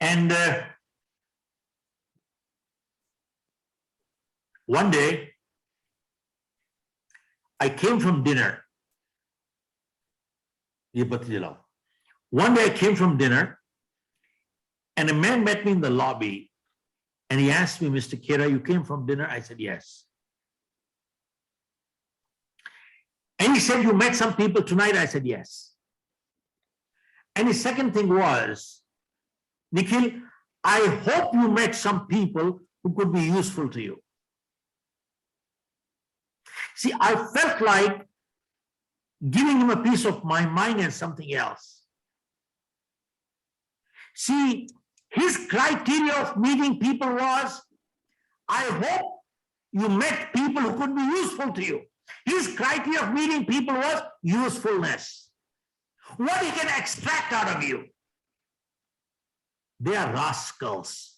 And one day, I came from dinner. One day I came from dinner and a man met me in the lobby and he asked me, Mr. Khera, you came from dinner? I said, yes. And he said, you met some people tonight? I said, yes. And his second thing was, Nikhil, I hope you met some people who could be useful to you. See, I felt like giving him a piece of my mind and something else. See, his criteria of meeting people was, I hope you met people who could be useful to you. His criteria of meeting people was usefulness. What he can extract out of you. They are rascals.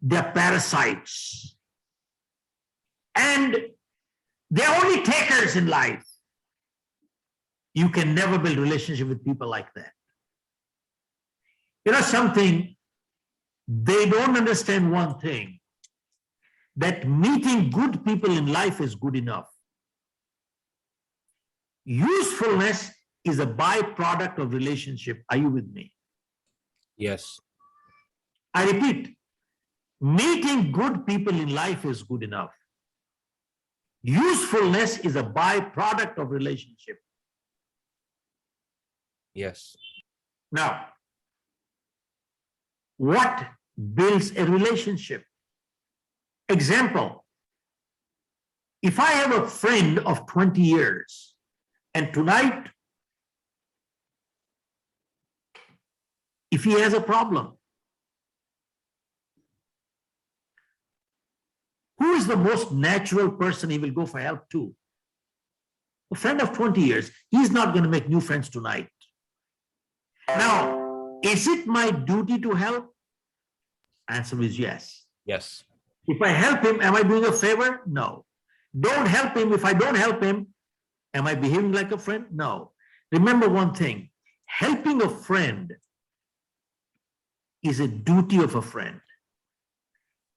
They are parasites. And they're only takers in life. You can never build relationship with people like that. You know something, they don't understand one thing, that meeting good people in life is good enough. Usefulness is a byproduct of relationship. Are you with me? Yes. I repeat, meeting good people in life is good enough. Usefulness is a byproduct of relationship. Yes. Now, what builds a relationship? Example, if I have a friend of 20 years and tonight, if he has a problem, who is the most natural person he will go for help to? A friend of 20 years. He's not going to make new friends tonight. Now, is it my duty to help? Answer is yes. Yes. If I help him, am I doing a favor? No. Don't help him. If I don't help him, am I behaving like a friend? No. Remember one thing, helping a friend is a duty of a friend.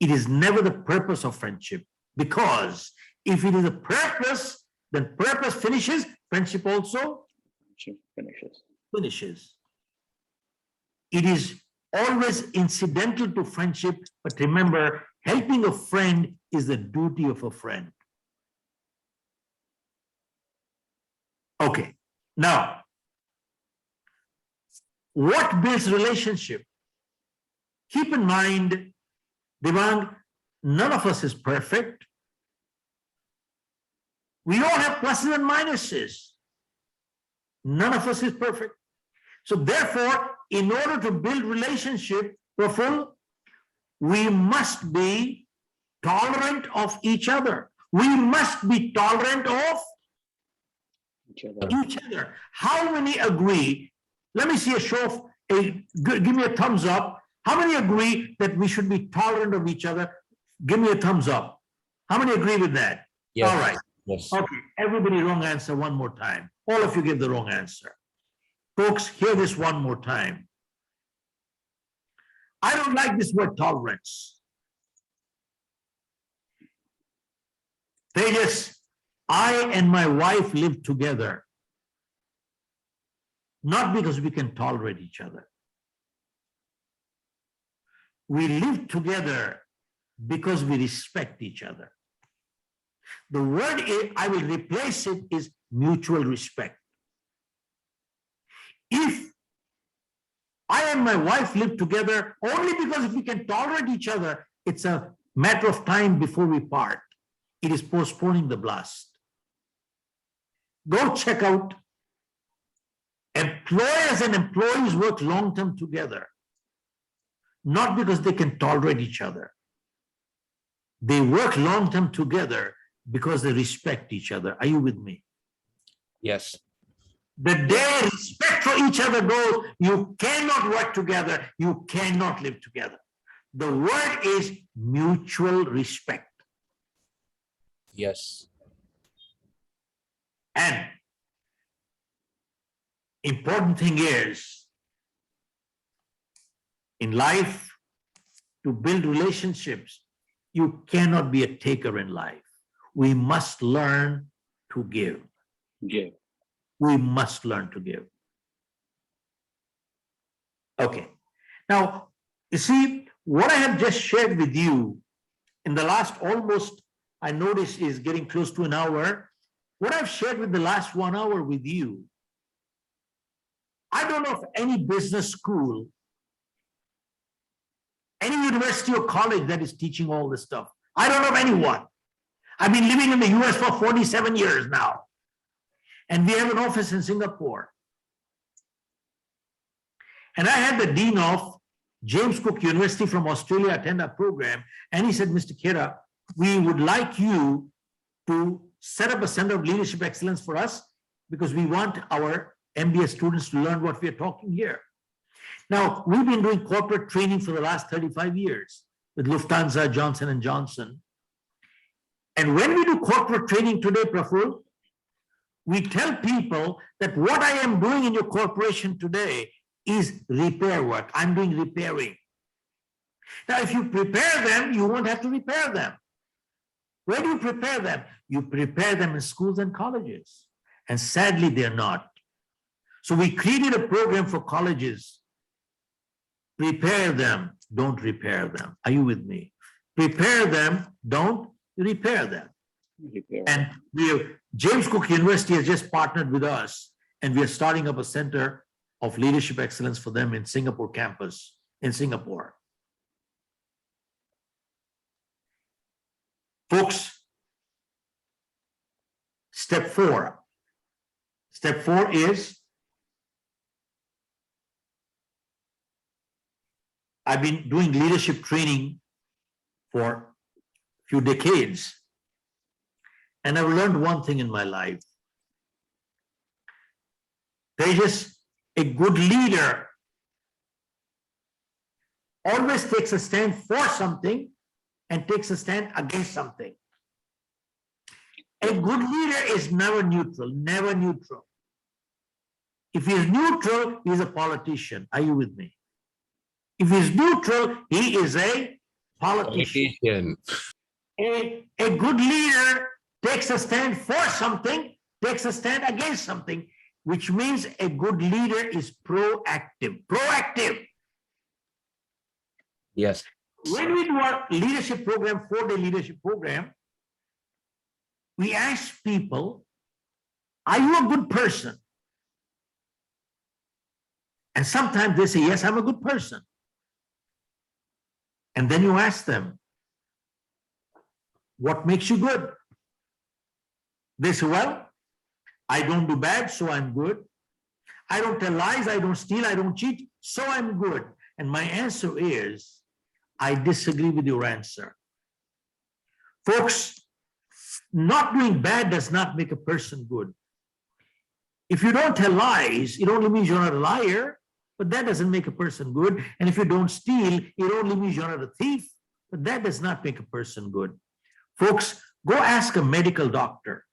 It is never the purpose of friendship, because if it is a purpose, then purpose finishes, friendship also finishes. It is always incidental to friendship, but remember, helping a friend is the duty of a friend. Okay, now, what builds relationship? Keep in mind, Devang, none of us is perfect. We all have pluses and minuses. None of us is perfect. So therefore, in order to build relationship, Praful, we must be tolerant of each other. We must be tolerant of each other. How many agree? Let me see a show of, give me a thumbs up. How many agree that we should be tolerant of each other? Give me a thumbs up. How many agree with that? Yes. All right. Yes. Okay, everybody wrong answer one more time. All of you give the wrong answer. Folks, hear this one more time. I don't like this word tolerance. I and my wife live together, not because we can tolerate each other. We live together because we respect each other. The word I will replace it is mutual respect. If I and my wife live together only because if we can tolerate each other, it's a matter of time before we part. It is postponing the blast. Go check out. Employers and employees work long-term together, not because they can tolerate each other. They work long-term together because they respect each other. Are you with me? Yes. The day respect for each other goes, you cannot work together, you cannot live together. The word is mutual respect. Yes. And important thing is, in life, to build relationships, you cannot be a taker in life. We must learn to give. Give. We must learn to give. Okay. Now, you see, what I have just shared with you in the last almost, I notice, is getting close to an hour. What I've shared with the last 1 hour with you, I don't know of any business school, any university or college that is teaching all this stuff. I don't know of anyone. I've been living in the US for 47 years now. And we have an office in Singapore. And I had the dean of James Cook University from Australia attend our program. And he said, Mr. Khera, we would like you to set up a center of leadership excellence for us because we want our MBA students to learn what we are talking here. Now, we've been doing corporate training for the last 35 years with Lufthansa, Johnson & Johnson. And when we do corporate training today, Praful, we tell people that what I am doing in your corporation today is repair work. I'm doing repairing. Now, if you prepare them, you won't have to repair them. Where do you prepare them? You prepare them in schools and colleges. And sadly, they're not. So we created a program for colleges. Prepare them, don't repair them. Are you with me? Prepare them, don't repair them. And James Cook University has just partnered with us, and we are starting up a center of leadership excellence for them in Singapore campus, in Singapore. Folks, step 4. Step 4 is, I've been doing leadership training for a few decades. And I've learned one thing in my life. Tejas, a good leader always takes a stand for something and takes a stand against something. A good leader is never neutral, never neutral. If he is neutral, he is a politician. Are you with me? If he is neutral, he is a politician. A good leader takes a stand for something, takes a stand against something, which means a good leader is proactive. Proactive. Yes. When we do our leadership program, 4-day leadership program, we ask people, are you a good person? And sometimes they say, yes, I'm a good person. And then you ask them, what makes you good? They say, well, I don't do bad, so I'm good. I don't tell lies, I don't steal, I don't cheat, so I'm good. And my answer is, I disagree with your answer. Folks, not doing bad does not make a person good. If you don't tell lies, it only means you're not a liar, but that doesn't make a person good. And if you don't steal, it only means you're not a thief, but that does not make a person good. Folks, go ask a medical doctor.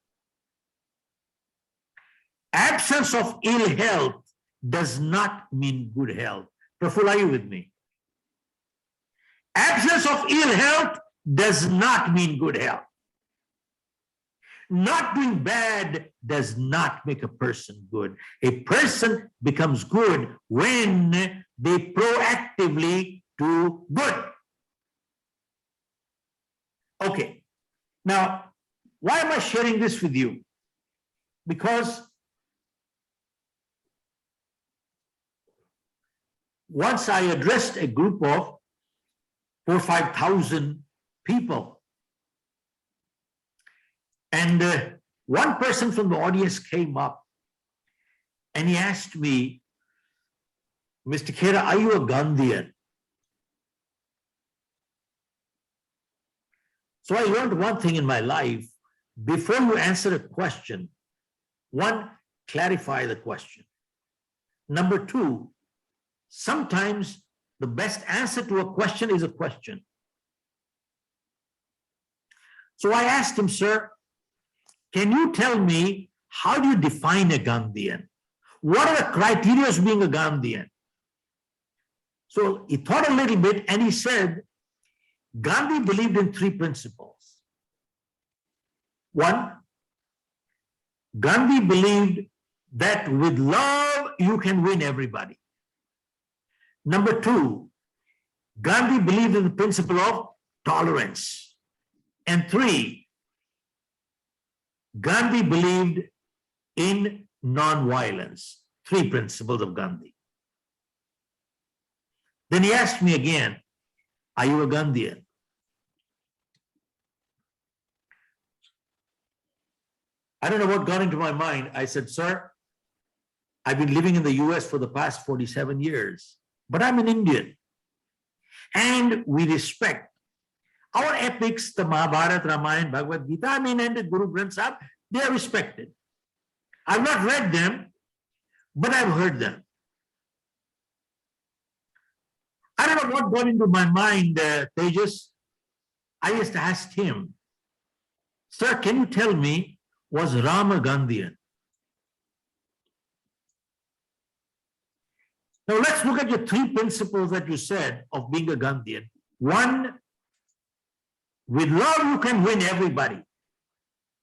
Absence of ill health does not mean good health. Praful, are you with me? Absence of ill health does not mean good health. Not doing bad does not make a person good. A person becomes good when they proactively do good. Okay. Now, why am I sharing this with you? Because once I addressed a group of 4,000 or 5,000 people, and one person from the audience came up and he asked me, Mr. Khera, are you a Gandhian? So I learned one thing in my life: before you answer a question, one, clarify the question. Number two, sometimes the best answer to a question is a question. So I asked him, sir, can you tell me, how do you define a Gandhian? What are the criteria of being a Gandhian? So he thought a little bit and he said, Gandhi believed in 3 principles. 1, Gandhi believed that with love you can win everybody. Number 2, Gandhi believed in the principle of tolerance. And 3, Gandhi believed in non-violence. 3 principles of Gandhi. Then he asked me again, are you a Gandhian? I don't know what got into my mind. I said, sir, I've been living in the US for the past 47 years, but I'm an Indian. And we respect Our epics, the Mahabharata, Ramayana, Bhagavad Gita, I mean, and the Guru Granth Sahib, they are respected. I've not read them, but I've heard them. I don't know what got into my mind, Tejas. I just asked him, sir, can you tell me, was Ram a Gandhian? Now let's look at your three principles that you said of being a Gandhian. One, with love you can win everybody.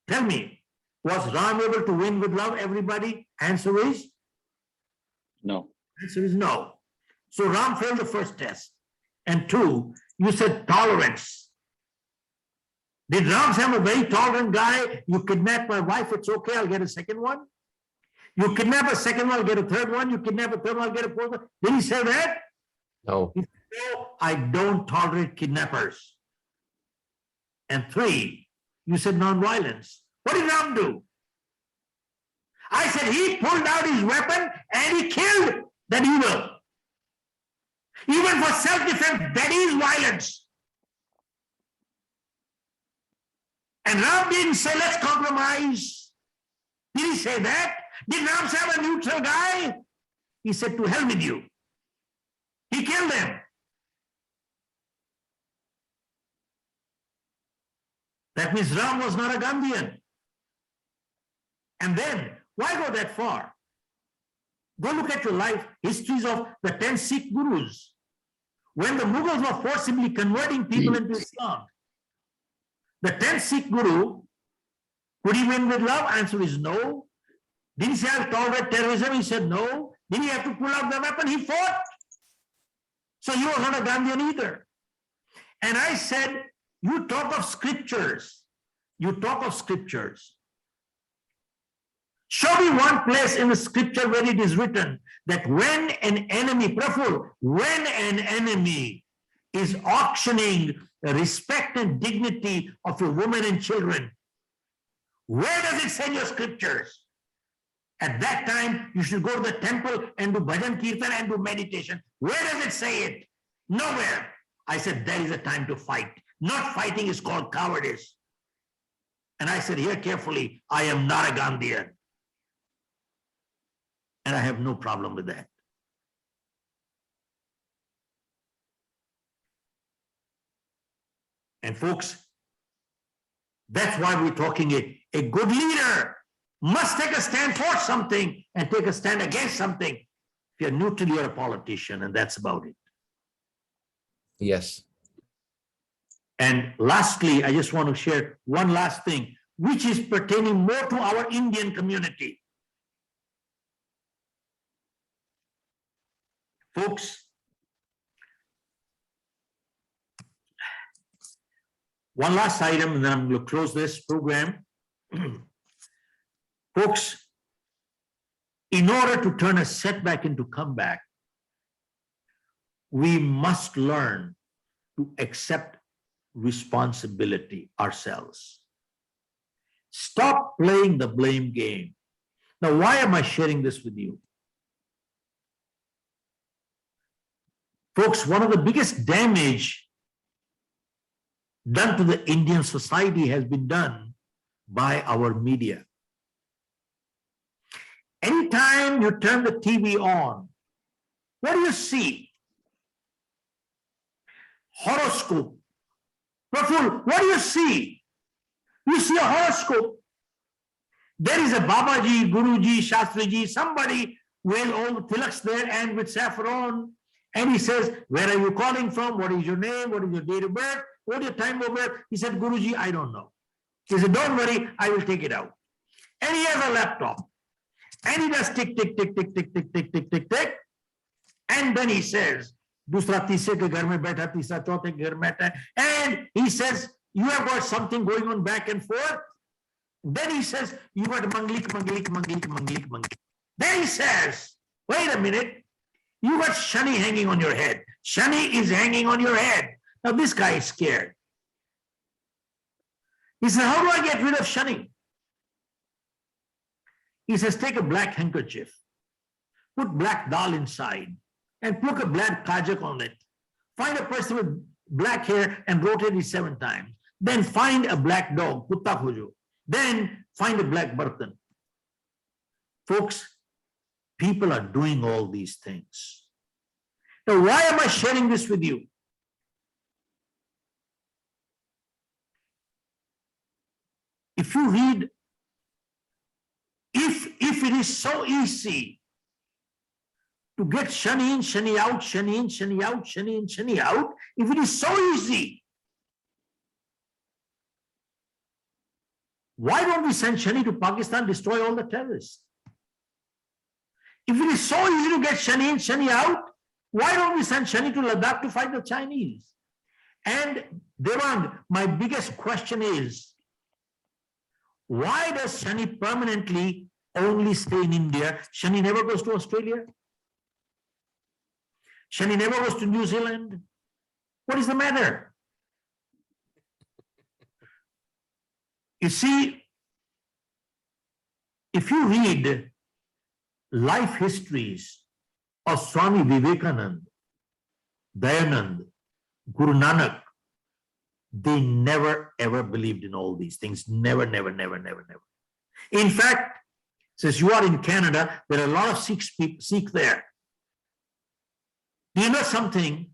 Tell me, was Ram able to win with love everybody? Answer is? No. Answer is no. So Ram failed the first test. And two, you said tolerance. Did Ram say, I'm a very tolerant guy? You kidnap my wife, it's okay, I'll get a second one. You kidnap a second one, I'll get a third one. You kidnap a third one, I'll get a fourth one. Did he say that? No. He said, no, I don't tolerate kidnappers. And three, you said nonviolence. What did Ram do? I said he pulled out his weapon and he killed that evil. Even for self-defense, that is violence. And Ram didn't say, let's compromise. Did he say that? Did Ram say, I'm a neutral guy? He said, to hell with you. He killed them. That means Ram was not a Gandhian. And then, why go that far? Go look at your life histories of the 10 Sikh gurus. When the Mughals were forcibly converting people into Islam, the 10th Sikh guru, could he win with love? Answer is no. Did he say, I'll tolerate terrorism? He said no. Did he have to pull out the weapon? He fought. So he was not a Gandhian either. And I said, you talk of scriptures. You talk of scriptures. Show me one place in the scripture where it is written that when an enemy, Praful, when an enemy is auctioning the respect and dignity of your women and children, where does it say in your scriptures? At that time, you should go to the temple and do bhajan kirtan and do meditation. Where does it say it? Nowhere. I said, there is a time to fight. Not fighting is called cowardice. And I said, hear carefully, I am not a Gandhian. And I have no problem with that. And folks, that's why we're talking a good leader must take a stand for something and take a stand against something. If you're neutral, you're a politician, and that's about it. Yes. And lastly, I just want to share one last thing, which is pertaining more to our Indian community. Folks, one last item, and then I'm going to close this program. Folks, in order to turn a setback into comeback, we must learn to accept responsibility ourselves. Stop playing the blame game. Now, why am I sharing this with you? Folks, one of the biggest damage done to the Indian society has been done by our media. Anytime you turn the TV on, what do you see? Horoscope. Praful, what do you see? You see a horoscope. There is a Babaji, Guruji, Shastriji, somebody with all the tilaks there and with saffron. And he says, where are you calling from? What is your name? What is your date of birth? What is your time of birth? He said, Guruji, I don't know. He said, don't worry, I will take it out. And he has a laptop. And he does tick, tick, tick, tick, tick, tick, tick, tick, tick, tick. And then he says, Dusra tisre ke ghar mein baitha, tisra chauthe ke ghar mein baitha. And he says, you have got something going on back and forth. Then he says, you got manglik, manglik, manglik, manglik, manglik. Then he says, wait a minute, you got Shani hanging on your head. Shani is hanging on your head. Now this guy is scared. He says, how do I get rid of Shani? He says, take a black handkerchief, put black dal inside, and put a black kajak on it. Find a person with black hair and rotate it 7 times. Then find a black dog, kutta khojo. Then find a black bartan. Folks, people are doing all these things. Now, why am I sharing this with you? If you read, if it is so easy to get Shani in, Shani out, Shani in, Shani out, Shani in, Shani out, if it is so easy, why don't we send Shani to Pakistan, destroy all the terrorists? If it is so easy to get Shani in, Shani out, why don't we send Shani to Ladakh to fight the Chinese? And Devang, my biggest question is, why does Shani permanently only stay in India? Shani never goes to Australia? Shani never goes to New Zealand? What is the matter? You see, if you read life histories of Swami Vivekananda, Dayanand, Guru Nanak, they never ever believed in all these things. Never, never, never, never, never. In fact, since you are in Canada, there are a lot of Sikh there. Do you know something?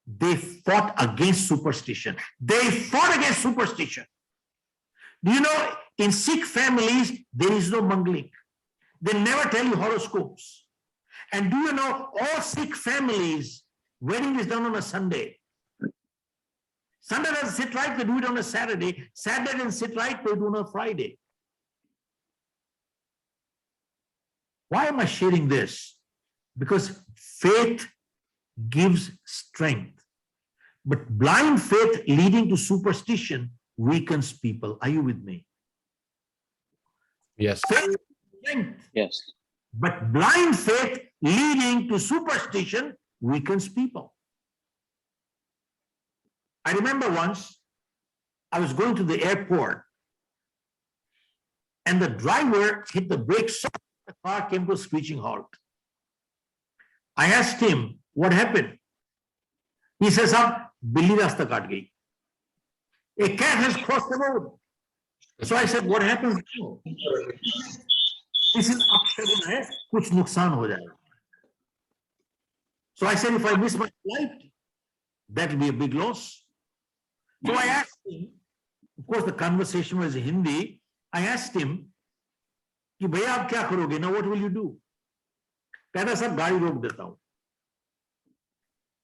They fought against superstition. They fought against superstition. Do you know, in Sikh families, there is no mangling. They never tell you horoscopes. And do you know, all Sikh families, wedding is done on a Sunday. Sunday doesn't sit right, they do it on a Saturday. Saturday doesn't sit right, they do it on a Friday. Why am I sharing this? Because faith gives strength. But blind faith leading to superstition weakens people. Are you with me? Yes. Faith gives strength. Yes. But blind faith leading to superstition weakens people. I remember once I was going to the airport and the driver hit the brakes, so the car came to a screeching halt. I asked him, what happened? He says, Billi rasta kaat gayi. A cat has crossed the road. So I said, what happens now? This is upsetting, hai, kuch nuksan ho jayega. So I said, if I miss my flight, that will be a big loss. So I asked him, of course the conversation was in Hindi, I asked him, कि भैया आप क्या करोगे? Now what will you do? कहता सब गाड़ी रोक देता हूं.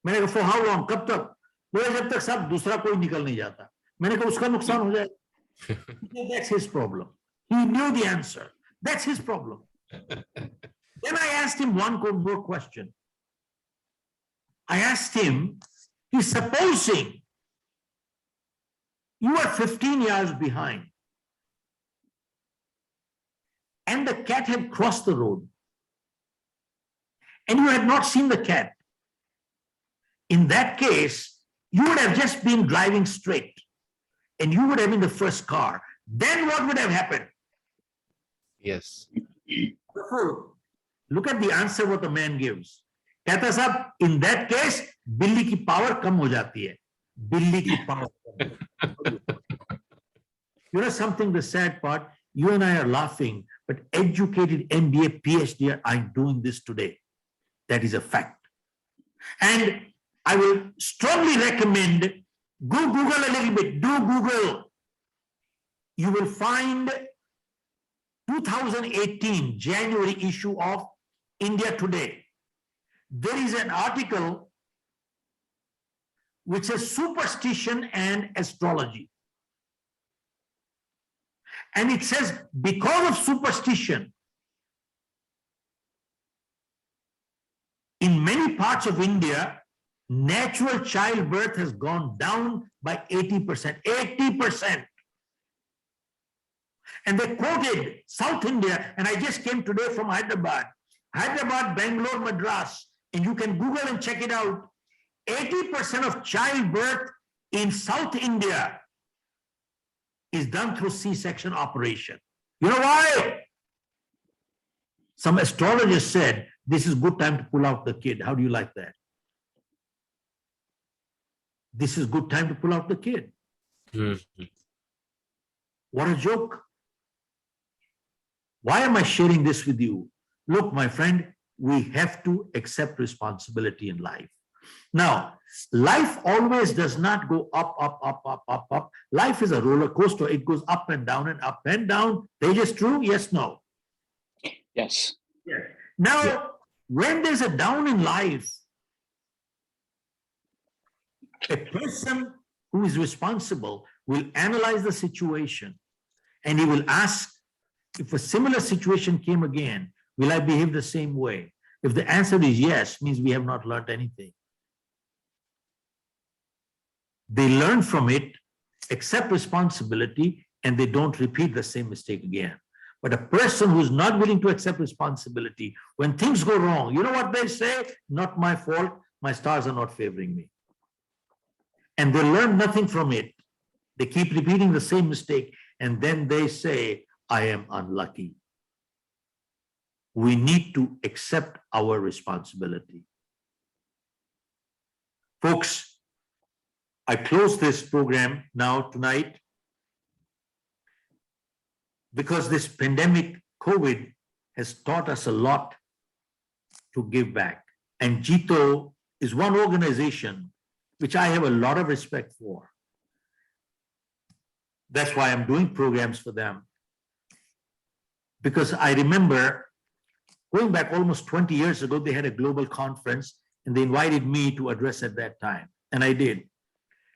मैंने कहा for how long? कब तक? बोले जब तक सब दूसरा कोई निकल नहीं जाता. मैंने कहा उसका नुकसान हो जाएगा. That's his problem. He knew the answer. That's his problem. Then I asked him one more question. I asked him, supposing you are 15 years behind and the cat had crossed the road and you had not seen the cat. In that case, you would have just been driving straight and you would have been the first car. Then what would have happened? Yes. Look at the answer what the man gives. कहता साहब, in that case, बिल्ली की power कम हो जाती है. बिल्ली की power. You know something, the sad part, you and I are laughing, but educated MBA, PhD are doing this today. That is a fact. And I will strongly recommend, go Google a little bit, do Google. You will find 2018 January issue of India Today. There is an article which says superstition and astrology. And it says because of superstition, in many parts of India, natural childbirth has gone down by 80%. 80%. And they quoted South India, and I just came today from Hyderabad, Bangalore, Madras, and you can Google and check it out. 80% of childbirth in South India is done through C-section operation. You know why? Some astrologers said, this is good time to pull out the kid. How do you like that? this is good time to pull out the kid. Mhm. What a joke. Why am I sharing this with you? Look, my friend, we have to accept responsibility in life. Now, life always does not go up, up, up, up, up, up. Life is a roller coaster. It goes up and down and up and down. Tejas, true? Yes, no. Yes. Yeah. Now, Yeah. when there's a down in life, a person who is responsible will analyze the situation and he will ask, if a similar situation came again, will I behave the same way? If the answer is yes, means we have not learned anything. They learn from it, accept responsibility, and they don't repeat the same mistake again. But a person who's not willing to accept responsibility, when things go wrong, you know what they say? Not my fault, my stars are not favoring me. And they learn nothing from it. They keep repeating the same mistake, and then they say, I am unlucky. We need to accept our responsibility. Folks, I close this program now tonight because this pandemic, COVID, has taught us a lot to give back. And Jito is one organization which I have a lot of respect for. That's why I'm doing programs for them. Because I remember going back almost 20 years ago, they had a global conference and they invited me to address at that time. And I did.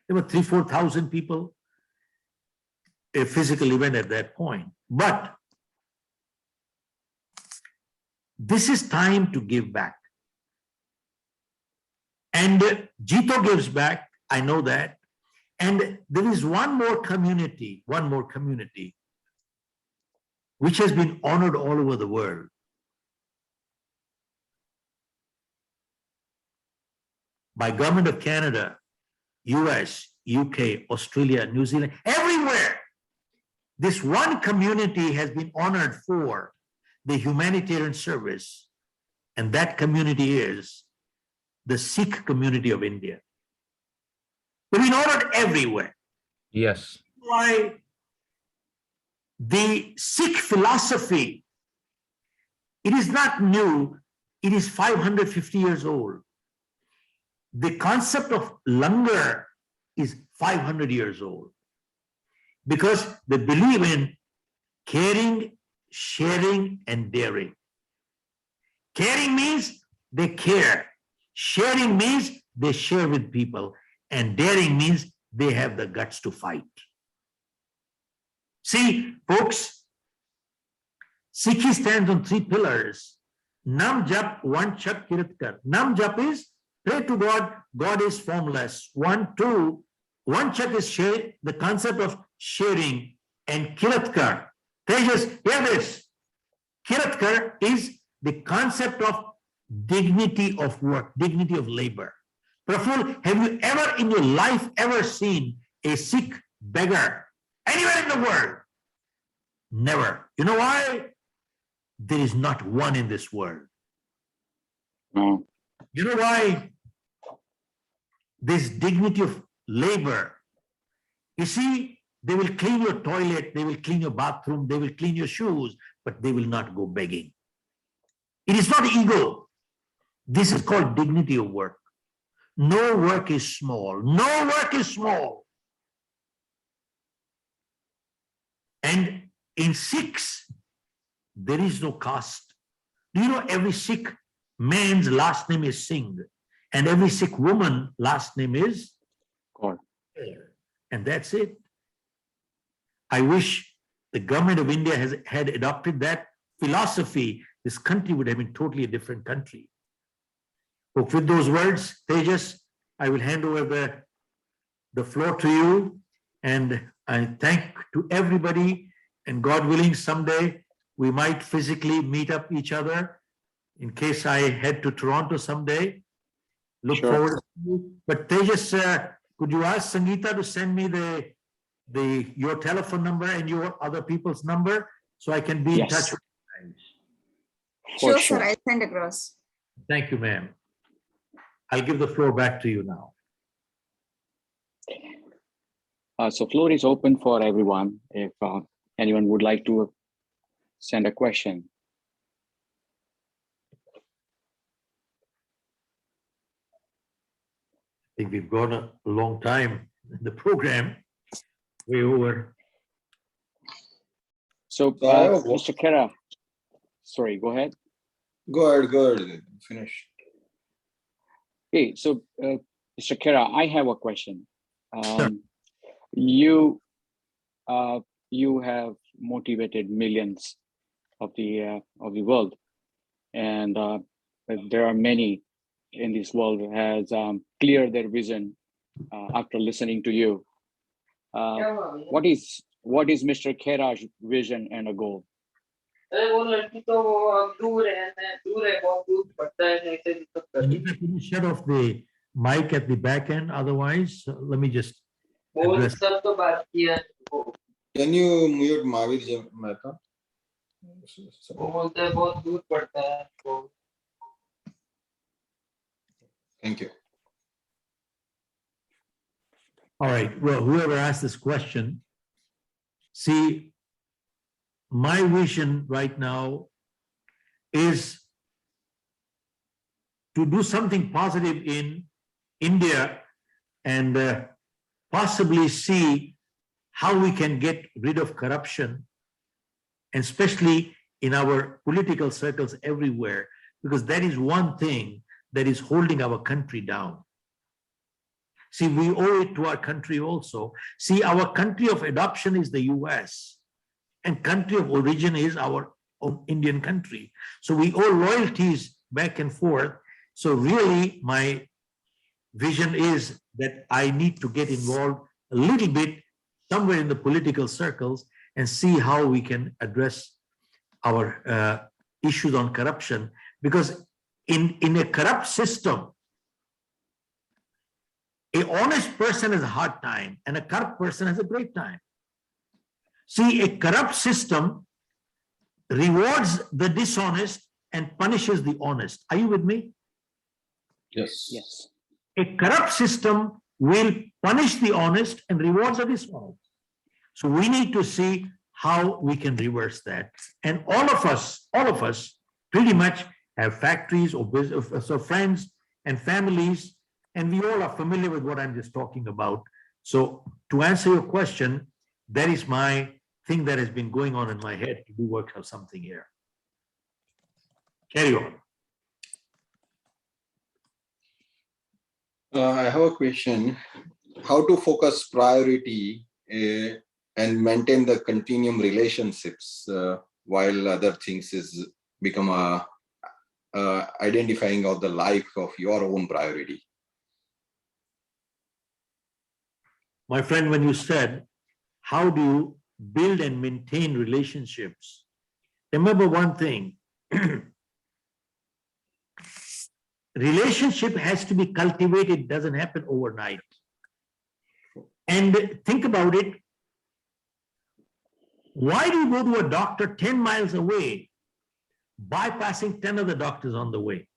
There were 3,000-4,000 people, a physical event at that point. But this is time to give back. And Jito gives back, I know that. And there is one more community, which has been honored all over the world. By Government of Canada, US, UK, Australia, New Zealand, everywhere. This one community has been honored for the humanitarian service, and that community is the Sikh community of India. They've been honored everywhere. Yes. Why? The Sikh philosophy, it is not new, it is 550 years old. The concept of langar is 500 years old because they believe in caring, sharing, and daring. Caring means they care. Sharing means they share with people. And daring means they have the guts to fight. See, folks, Sikhi stands on 3 pillars. Nam Jap, One Chak, Kiratkar. Nam Jap is pray to God, God is formless. 1, 2, One Chak is share, the concept of sharing, and Kiratkar. Tejas, hear this. Kiratkar is the concept of dignity of work, dignity of labor. Praful, have you ever in your life ever seen a Sikh beggar anywhere in the world? Never. You know why? There is not one in this world. No. You know why? This dignity of labor. You see, they will clean your toilet, they will clean your bathroom, they will clean your shoes, but they will not go begging. It is not ego. This is called dignity of work. No work is small. No work is small. And in Sikhs, there is no caste. Do you know every Sikh man's last name is Singh, and every Sikh woman last name is God. and that's it. I wish the government of India had adopted that philosophy. This country would have been totally a different country. But with those words, Tejas, I will hand over the floor to you. And I thank to everybody. And God willing, someday we might physically meet up each other in case I head to Toronto someday. Look Sure. forward to you. But Tejas, could you ask Sangeeta to send me your telephone number and your other people's number so I can be in Yes. touch with you guys? For Sure, sir. I'll send across. Thank you, ma'am. I'll give the floor back to you now. So floor is open for everyone. If anyone would like to send a question. I think we've gone a long time in the program, way over. So, So I have a- Mr. Kera, sorry, go ahead. Go ahead, finish. Okay, so Mr. Kera, I have a question. Sure. You have motivated millions of the world, and there are many in this world who has cleared their vision after listening to you. What is Mr. Kera's vision and a goal? Can you shut off the mic at the back end? Otherwise, let me just address. Can you mute Mahavir Mehta? Thank you. All right, well, whoever asked this question, see, my vision right now is to do something positive in India and possibly see how we can get rid of corruption, and especially in our political circles everywhere, because that is one thing that is holding our country down. See, we owe it to our country also. See, our country of adoption is the US, and country of origin is our own Indian country. So we owe loyalties back and forth. So really, my vision is that I need to get involved a little bit somewhere in the political circles and see how we can address our issues on corruption. Because in a corrupt system, an honest person has a hard time and a corrupt person has a great time. See, a corrupt system rewards the dishonest and punishes the honest. Are you with me? Yes. Yes. A corrupt system will punish the honest and rewards the dishonest. So we need to see how we can reverse that. And all of us pretty much have factories or business, so friends and families, and we all are familiar with what I'm just talking about. So to answer your question, that is my thing that has been going on in my head to do work of something here. Carry on. I have a question. How to focus priority and maintain the continuum relationships while other things is become a identifying of the life of your own priority. My friend, when you said, how do you build and maintain relationships? Remember one thing, relationship has to be cultivated, doesn't happen overnight. And think about it. Why do you go to a doctor 10 miles away, bypassing 10 other doctors on the way?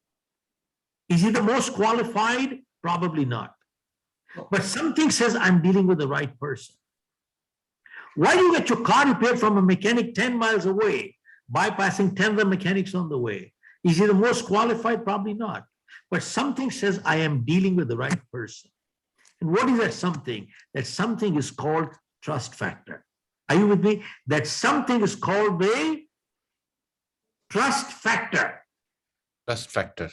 Is he the most qualified? Probably not. But something says I'm dealing with the right person. Why do you get your car repaired from a mechanic 10 miles away, bypassing 10 other mechanics on the way? Is he the most qualified? Probably not. But something says I am dealing with the right person. And what is that something? That something is called trust factor. Are you with me? That something is called the trust factor. Trust factor.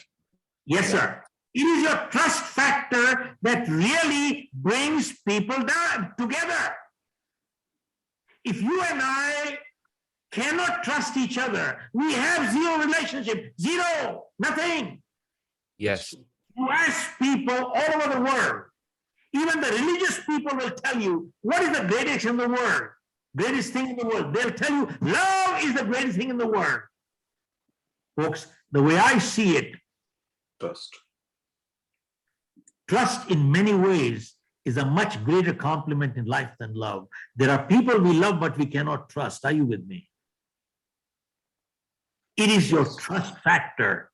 Yes, sir. It is your trust factor that really brings people down together. If you and I cannot trust each other, we have zero relationship, zero, nothing. Yes. You ask people all over the world, even the religious people will tell you, what is the greatest in the world? Greatest thing in the world. They'll tell you, love is the greatest thing in the world. Folks, the way I see it, trust in many ways is a much greater compliment in life than love. There are people we love, but we cannot trust. Are you with me? It is your trust factor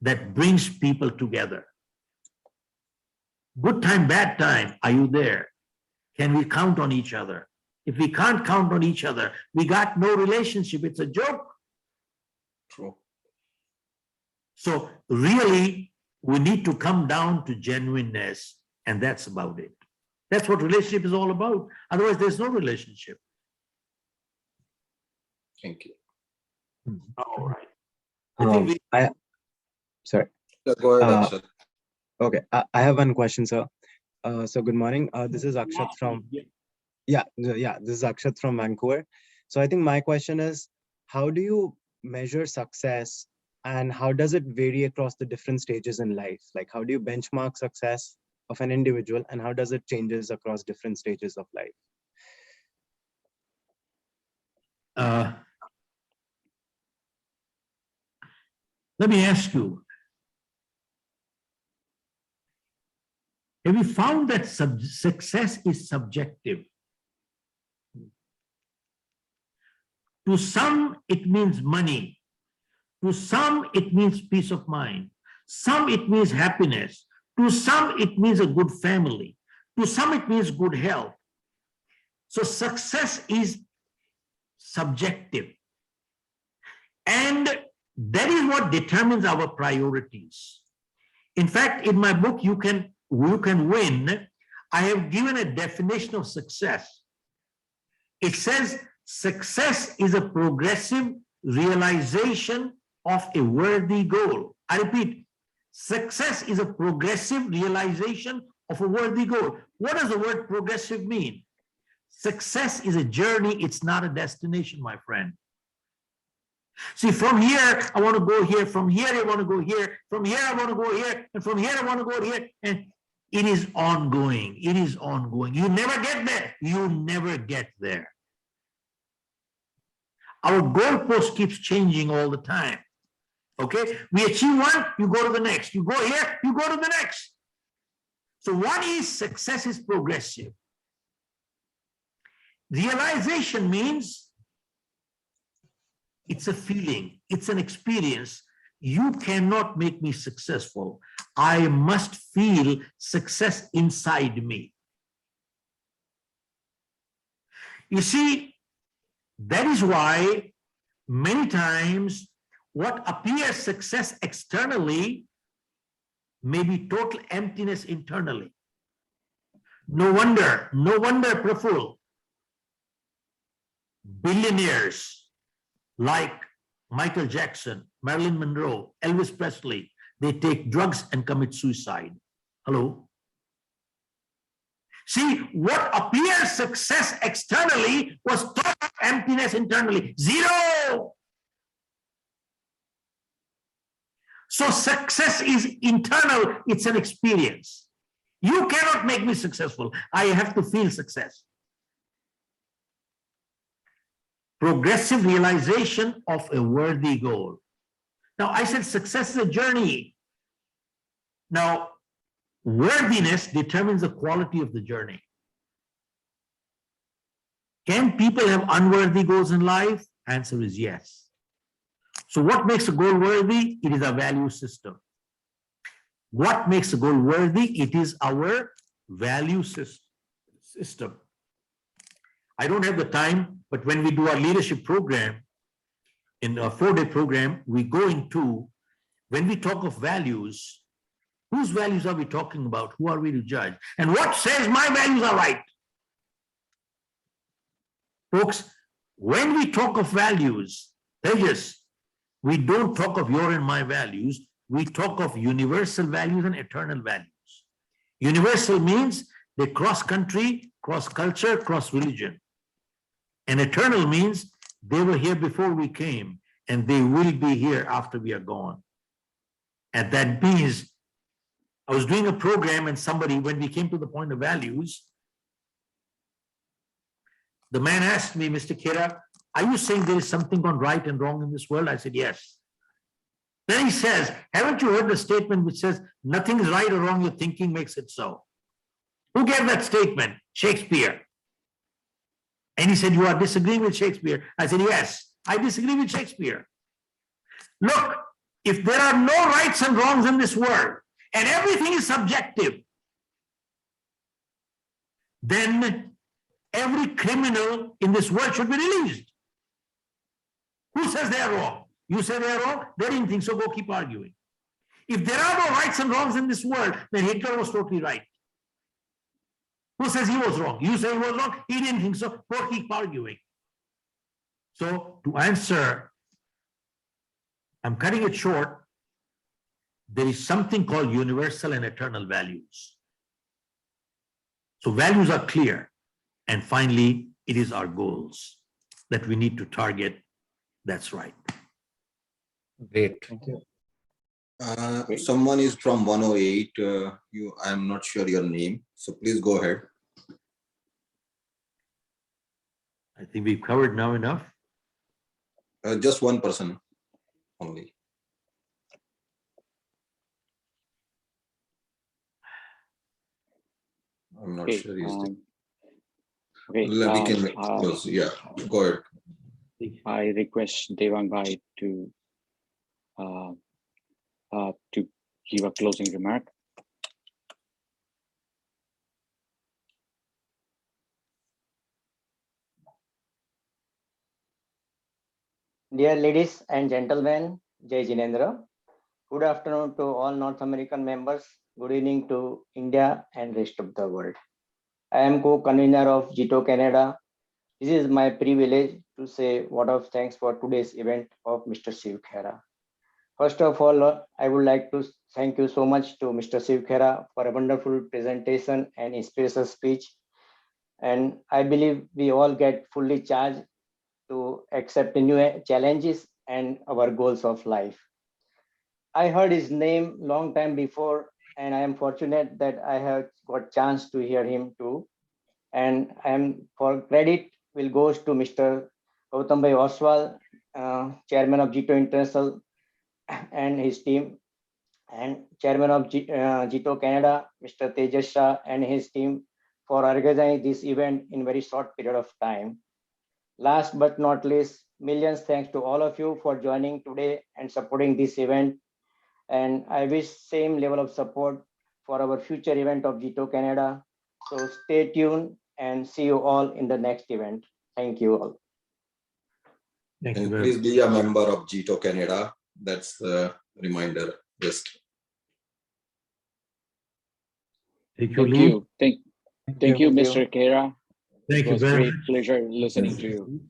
that brings people together. Good time, bad time, are you there? Can we count on each other? If we can't count on each other, we got no relationship. It's a joke. True. So really, we need to come down to genuineness, and that's about it. That's what relationship is all about. Otherwise, there's no relationship. Thank you. All right. I think we, Sorry. Go ahead, Uh, Akshat. Okay, I have one question, sir. So good morning. This is Akshat from this is Akshat from Vancouver. So I think my question is, how do you measure success, and how does it vary across the different stages in life? Like, how do you benchmark success of an individual, and how does it changes across different stages of life? let me ask you, have you found that success is subjective? To some, it means money. To some, it means peace of mind. Some, it means happiness. To some, it means a good family. To some, it means good health. So success is subjective. And that is what determines our priorities. In fact, in my book, You Can Win, I have given a definition of success. It says, success is a progressive realization of a worthy goal. I repeat, success is a progressive realization of a worthy goal. What does the word progressive mean? Success is a journey, it's not a destination, my friend. See, from here, I want to go here, from here, I want to go here, from here, I want to go here, and from here, I want to go here. And it is ongoing. It is ongoing. You never get there. You never get there. Our goalpost keeps changing all the time. Okay? We achieve one, you go to the next. You go here, you go to the next. So what is success is progressive. Realization means it's a feeling, it's an experience. You cannot make me successful. I must feel success inside me. You see, that is why many times what appears success externally may be total emptiness internally. No wonder, Praful, billionaires like Michael Jackson, Marilyn Monroe, Elvis Presley, they take drugs and commit suicide. Hello? See, what appears success externally was total emptiness internally. Zero. So success is internal, it's an experience. You cannot make me successful. I have to feel success. Progressive realization of a worthy goal. Now, I said success is a journey. Now, worthiness determines the quality of the journey. Can people have unworthy goals in life? Answer is yes. So what makes a goal worthy? It is a value system. What makes a goal worthy? It is our value system. I don't have the time, but when we do our leadership program, in a 4-day program, we go into, when we talk of values, whose values are we talking about? Who are we to judge? And what says my values are right? Folks, when we talk of values, we don't talk of your and my values. We talk of universal values and eternal values. Universal means they cross country, cross culture, cross religion. And eternal means they were here before we came and they will be here after we are gone. And that means I was doing a program and somebody, when we came to the point of values, the man asked me, Mr. Khera, are you saying there is something gone right and wrong in this world? I said, yes. Then he says, haven't you heard the statement which says, nothing is right or wrong, your thinking makes it so? Who gave that statement? Shakespeare. And he said, you are disagreeing with Shakespeare. I said, yes, I disagree with Shakespeare. Look, if there are no rights and wrongs in this world, and everything is subjective, then every criminal in this world should be released. Who says they are wrong? You say they are wrong, they didn't think so, go keep arguing. If there are no rights and wrongs in this world, then Hitler was totally right. Who says he was wrong? You say he was wrong, he didn't think so, go keep arguing. So to answer, I'm cutting it short, there is something called universal and eternal values. So values are clear. And finally, it is our goals that we need to target. That's right. Great. Thank you. Someone is from 108. I'm not sure your name, so please go ahead. I think we've covered now enough. Just one person only. I'm not sure he's there. Okay, We can close. Yeah, go ahead. I request Devang Bhai to give a closing remark. Dear ladies and gentlemen, Jai Jinendra. Good afternoon to all North American members. Good evening to India and rest of the world. I am co-convener of GITO Canada. This is my privilege to say word of thanks for today's event of Mr. Shiv Khera. First of all, I would like to thank you so much to Mr. Shiv Khera for a wonderful presentation and inspirational speech. And I believe we all get fully charged to accept the new challenges and our goals of life. I heard his name long time before, and I am fortunate that I have got chance to hear him too. And I am for credit will goes to Mr. Gautam Bhai Oswal, Chairman of GITO International and his team, and Chairman of GITO Canada, Mr. Tejas Shah and his team for organizing this event in very short period of time. Last but not least, millions thanks to all of you for joining today and supporting this event. And I wish same level of support for our future event of GITO Canada. So stay tuned and see you all in the next event. Thank you all. Thank you And very please much. be a member of GITO Canada. That's the reminder list. Take your Thank leave. you. Thank you, Thank you. Mr. Khera. Thank It you was very great much. pleasure listening to you.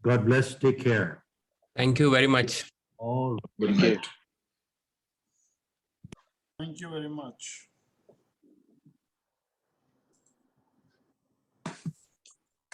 God bless. Take care. Thank you very much. All. Good Thank you. night. Thank you very much.